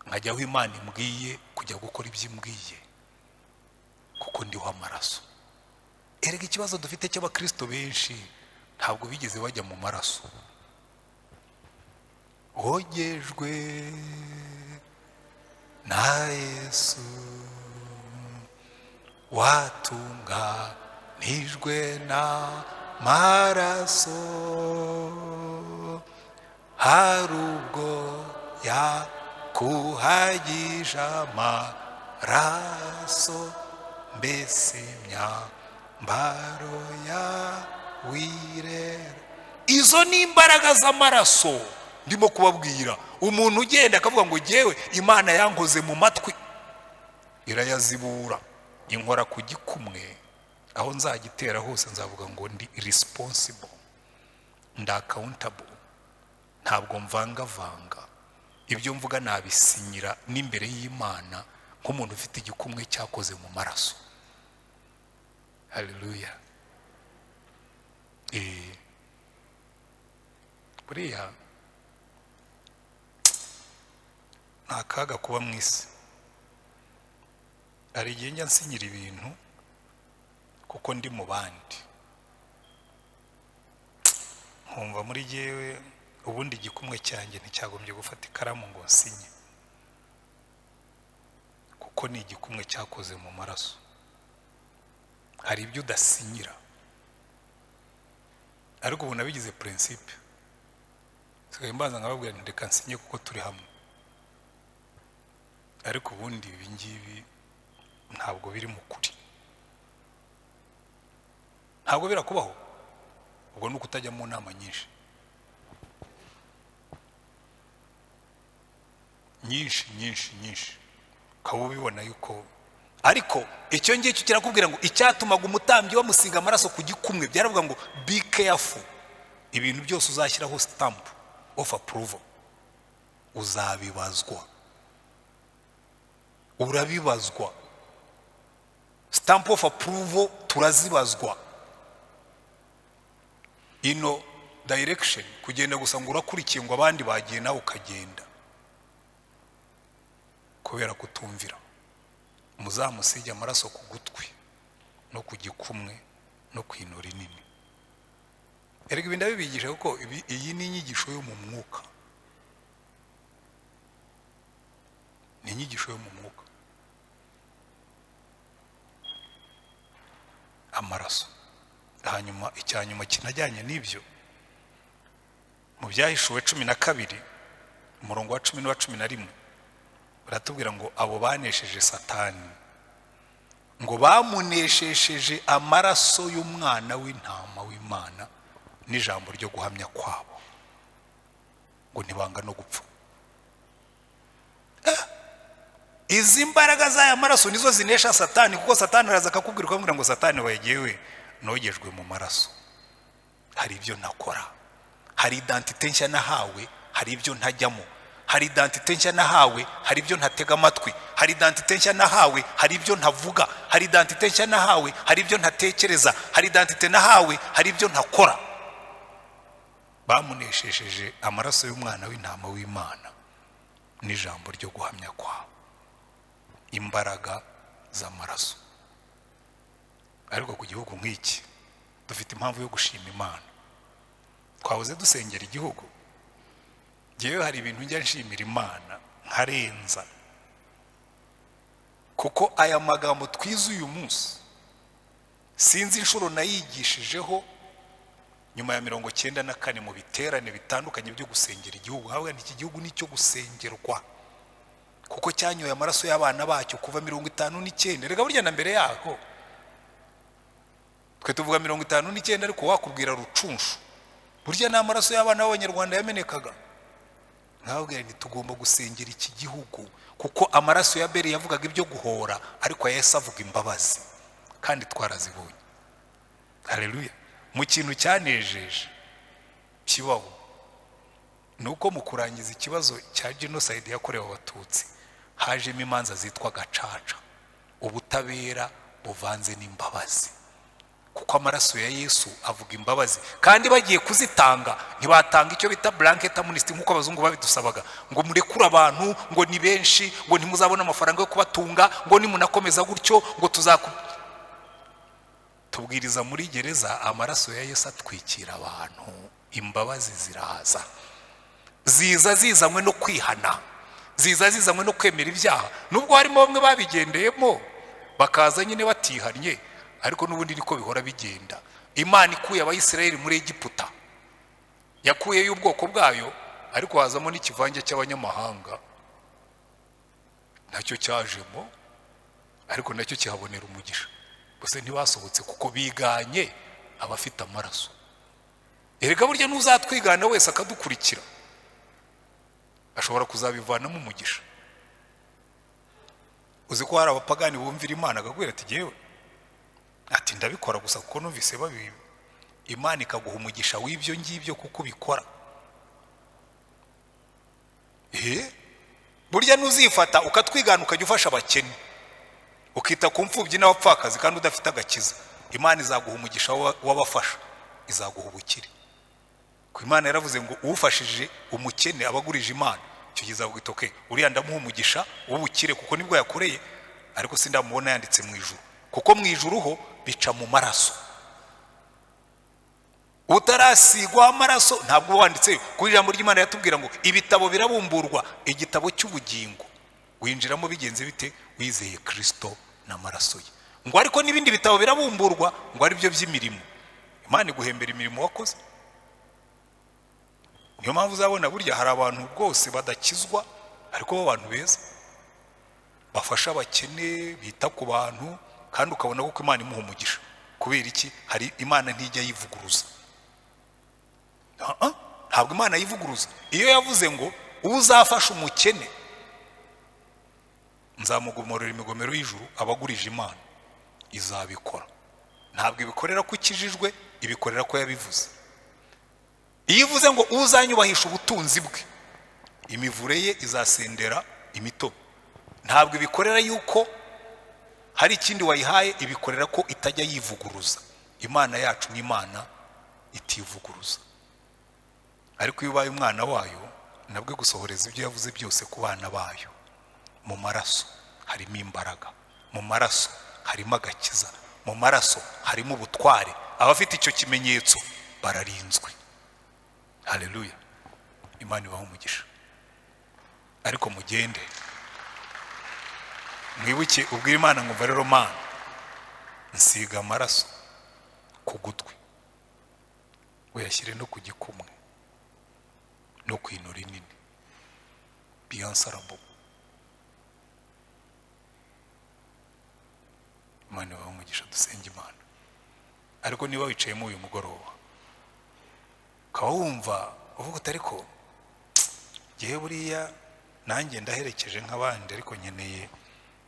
nkajyaho Imana imbwiye kujya gukora ibyo imbwiye kuko ndiho amaraso. Erega ikibazo dufite cy'abakristo benshi ntabwo bigeze bajya mu maraso. Ogejwe na Yesu watunganijwe na maraso, hari ubwo yakuhagije amaraso, mbese imyambaro yawirera. Izo ni imbaraga z'amaraso ndimo kubabwira. Umuntu ugenda akavuga ngo jyewe Imana yankoze mu matwi, irayazibura inkora ku gikumwe. Aho nzagitera hose nzavuga ngo ndi responsible, ndi accountable. Ntabwo mvanga ibyo mvuga nabisinyira n'imbere y'Imana nk'umuntu ufite igikumwe cyakoze mu maraso. Haleluya. Buriya ntakaga kuba mu isi. Hari igihe njya nsinyira ibintu kuko ndi mu bandi, nkumva muri jyewe ubundi igikumwe cyanjye nticyagombye gufata ikaramu ngo nsinye kuko ni igikumwe cyakoze mu maraso. hari ibyo udasinyira, ariko ubu nabigize principe. Sigaye mbanza nkababwira nti reka nsinye kuko turi hamwe, ariko ubundi ibi ngibi ntabwo biri mu kuri, ntabwo birakubaho. Ubwo nuko utajya mu nama nyinshi ukaba ubibona yuko. Ariko icyo ngicyo kirakubwira ngo icyatumaga umutambyi bamusiga amaraso ku gikumwe byaravuga ngo be careful, ibintu byose uzashyiraho stamp of approval uzabibazwa, urabibazwa. Stamp of approval turazibazwa. Ino direction kugenda gusa ngo urakurikiye ngo abandi bagiye nawe ukagenda kubera kutumvira. Muzamusige amaraso ku gutwi no ku gikumwe no ku ino rinini. Erega ibi ndabibigisha kuko iyi ni inyigisho yo mu mwuka, ni inyigisho yo mu mwuka. Amaraso. Hanyuma icyanyuma kinajyanye n'ibyo mu Byahishuwe 12 umurongo wa 10 n'uwa 11 baratubwira ngo abo banesheje Satani ngo bamuneshesheje amaraso y'umwana w'intama w'Imana n'ijambo ryo guhamya kwabo, ngo ntibanga no gupfa. Izi mbaraga z'aya maraso nizo zinesha Satani, kuko Satani araza akakubwira ukamubwira ngo Satani wayegewe nogejwe mu maraso. Hari ibyo nakora, hari identité nshya nahawe, hari ibyo ntajyamo, hari identité nshya nahawe, hari ibyo ntatega amatwi, hari identité nshya nahawe, hari ibyo ntavuga, hari identité nshya nahawe, hari ibyo ntatekereza, hari identité nahawe, hari ibyo ntakora. Bamuneshesheje amaraso y'umwana w'intama w'Imana n'ijambo ryo guhamya kwabo. Imbaraga z'amaraso. Ariko ku gihugu nk'iki dufite impamvu yo gushima Imana. Twahoze dusengera igihugu, jewe hari ibintu njya nshimira Imana nkarenza, kuko aya magambo twize uyu munsi sinzi inshuro nayigishijeho nyuma ya 94 mu biterane bitandukanye byo gusengera igihugu. Hawe iki gihugu nicyo gusengerwa, kuko cyanyoye amaraso y'abana bacyo kuva 59. Rega burya na mbere yako twe tuvuga 59, ariko wakubwira rucunshu burya na amaraso y'abana b'Abanyarwanda yamenekaga. Ntabwo ni tugomba gusengera iki gihugu, kuko amaraso ya Beri yavugaga ibyo guhora, ariko Yesu avuga imbabazi, kandi twarazibonye. Haleluya. Mu kintu cyanejeje kibaho nuko mu kurangiza ikibazo cya genocide yakorewe Abatutsi hajemo imanza zitwa gacaca, ubutabera buvanze n'imbabazi, kuko amaraso ya Yesu avuga imbabazi. Kandi bagiye kuzitanga ntibatanga icyo bita blanket amnesty nkuko abazungu babidusabaga, ngo murekura abantu, ngo ni benshi, ngo ntimuzabona amafaranga yo kubatunga, ngo nimunakomeza gutyo ngo tubwiriza muri gereza. Amaraso ya Yesu atwikira abantu, imbabazi ziraza, zizanywe no kwihana, zizanywe no kwemera ibyaha. Nubwo harimo bamwe babigendeyemo bakaza nyine batihanye, ariko nubundi niko bihora bigenda. Imana ikuye Abayisiraheli muri Egiputa, yakuyeyo ubwoko bwayo, ariko hazamo n'ikivange cy'abanyamahanga, nacyo cyajemo, ariko nacyo kihabonera umugisha. Bose ntibasohotse kuko biganye abafite amaraso. Erega burya n'uzatwigana wese akadukurikira ashobora kuzabivanamo umugisha. Uzi ko hari abapagani bumvira Imana akagwira ati jewe ati ndabikora gusa kuko numvise babi, Imana ikaguha umugisha w'ibyo ngibyo kuko ubikora. Burya nuzifata ukatwigana ukajya ufasha abakene, ukita ku mfubyi n'abapfakazi kandi udafite agakiza, Imana izaguha umugisha w'abafasha, izaguha ubukire. Ku Imana yaravuze ngo ufashije umukene abagurije Imana, cyo kizavuga itoke uriya ndamuha umugisha w'ubukire kuko nibwo yakoreye, ariko sindamubona yanditse mu ijuru, kuko mu ijuru ho bica mu maraso. Utarasigwa amaraso ntabwo wanditse. Ku ijambo ry'Imana yatubwira ngo ibitabo birabumburwa, igitabo cy'ubugingo winjiramo bigenze bite? Wizeye Kristo n'amaraso ye. ngo ariko n'ibindi bitabo birabumburwa ngo ari byo by'imirimo. Imana iguhembera imirimo wakoze. Niyo mpamvu uzabona burya hari abantu rwose badakizwa ariko bo abantu beza bafasha abakene, bita ku bantu, kandi ukabona ko Imana imuha umugisha. Kubera iki? Hari Imana ntijya yivuguruza. Ntabwo Imana yivuguruza. Iyo yavuze ngo uzafasha umukene nzamugomorera imigomero y'ijuru, abagurije Imana izabikora. Ntabwo ibikorera ko ikijijwe, ibikorera ko yabivuze. Iyo ivuze ngo uzanyubahisha ubutunzi bwe, imivure ye izasendera imitobe. Ntabwo ibikorera yuko hari ikindi wayihaye, ibikorera ko itajya yivuguruza. Imana yacu ni Imana itivuguruza. Ariko iyo ubaye umwana wayo, nabwo gusohoreza ibyo yavuze byose ku bana bayo. Mu maraso harimo imbaraga, mu maraso harimo agakiza, mu maraso harimo ubutware. Abafite icyo kimenyetso bararinzwe. Haleluya. Imana ibahe umugisha. Ariko mugende mwibuke ubwira Imana ngo rero Mana nsiga amaraso ku gutwi, uyashyire no ku gikumwe no ku ino rinini, bw'Amaraso. Imana ibahe umugisha. Dusenge Imana. Ariko niba wicayemo uyu mugoroba ukaba wumva uvuga uti ariko gihe buriya nanjye ndaherekeje nk'abandi ariko nkeneye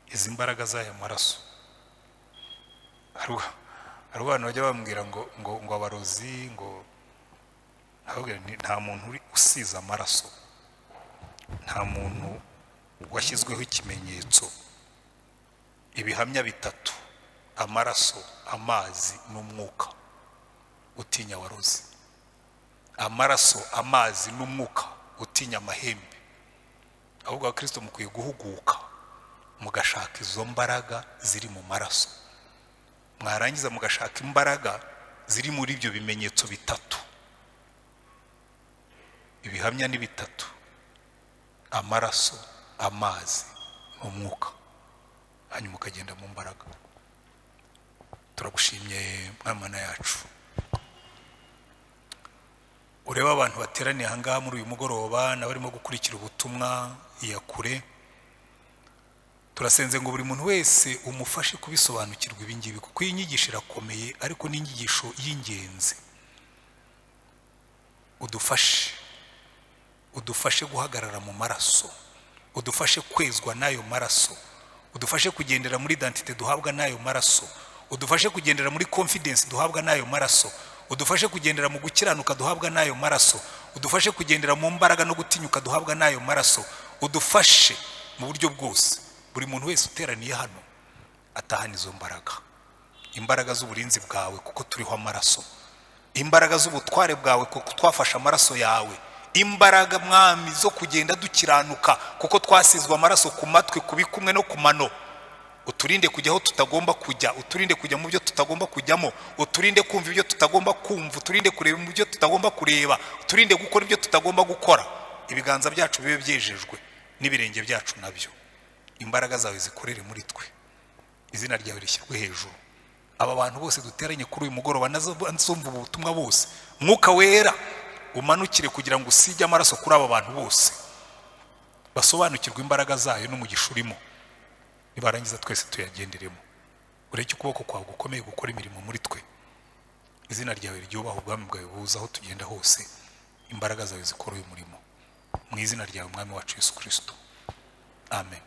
izi mbaraga z'aya maraso. Hari abantu bajya bambwira ngo abarozi, ngo nta muntu uri usize amaraso, nta muntu washyizweho ikimenyetso. Ibihamya bitatu: amaraso, amazi n'umwuka. Utinya abarozi. Amaraso, amazi n'umwuka, utinya amahembe. Ahubwo abakristo mukwiye guhuguka mugashaka izo mbaraga ziri mu maraso. Mwarangiza mugashaka imbaraga ziri muri ibyo bimenyetso bitatu. Ibihamya ni bitatu: amaraso, amazi n'umwuka. Hanyuma ukagenda mu mbaraga. Turagushimye Mana yacu. Ureba abantu bateraniye ahangaha muri uyu mugoroba n'abarimo gukurikira ubutumwa iyakure. Turasenze ngo buri muntu wese umufashe kubisobanukirwa ibingibi, kuko iyi nyigisho irakomeye ariko ni inyigisho y'ingenzi. Udufashe guhagarara mu maraso, udufashe kwezwa n'ayo maraso, udufashe kugendera muri identité duhabwa n'ayo maraso, udufashe kugendera muri confidence duhabwa n'ayo maraso, udufashe kugendera mu gukiranuka duhabwa n'ayo maraso, udufashe kugendera mu mbaraga no gutinyuka duhabwa n'ayo maraso. Udufashe mu buryo bwose. Buri muntu wese uteraniye hano atahana izo mbaraga. Imbaraga z'uburinzi bwawe kuko turiho amaraso, imbaraga z'ubutware bwawe kuko twafashe amaraso yawe, imbaraga Mwami zo kugenda dukiranuka kuko twasizwe amaraso ku matwi, ku bikumwe no ku mano. Uturinde kujya aho tutagomba kujya, uturinde kujya mu byo tutagomba kujyamo, uturinde kumva ibyo tutagomba kumva, uturinde kureba mu byo tutagomba kureba, uturinde gukora ibyo tutagomba gukora. Ibiganza byacu bibe byejejwe n'ibirenge byacu nabyo. Imbaraga zawe zikorere muri twe. Izina ryawe rishyirwe hejuru. Aba bantu bose duteranye kuri uyu mugoroba nazumva ubutumwa bose, Mwuka Wera umanukire kugira ngo usige amaraso kuri aba bantu bose, basobanukirwe imbaraga zayo n'umugisha urimo. Nibarangiza twese tuyagenderemo. Ureke ukuboko kwawe gukomeye gukora imirimo muri twe. Izina ryawe ryubaha, ubwami bwawe buza aho tugenda hose. Imbaraga zawe zikora uyu murimo. Mu izina ryawe Mwami wacu Yesu Kristo. Amen.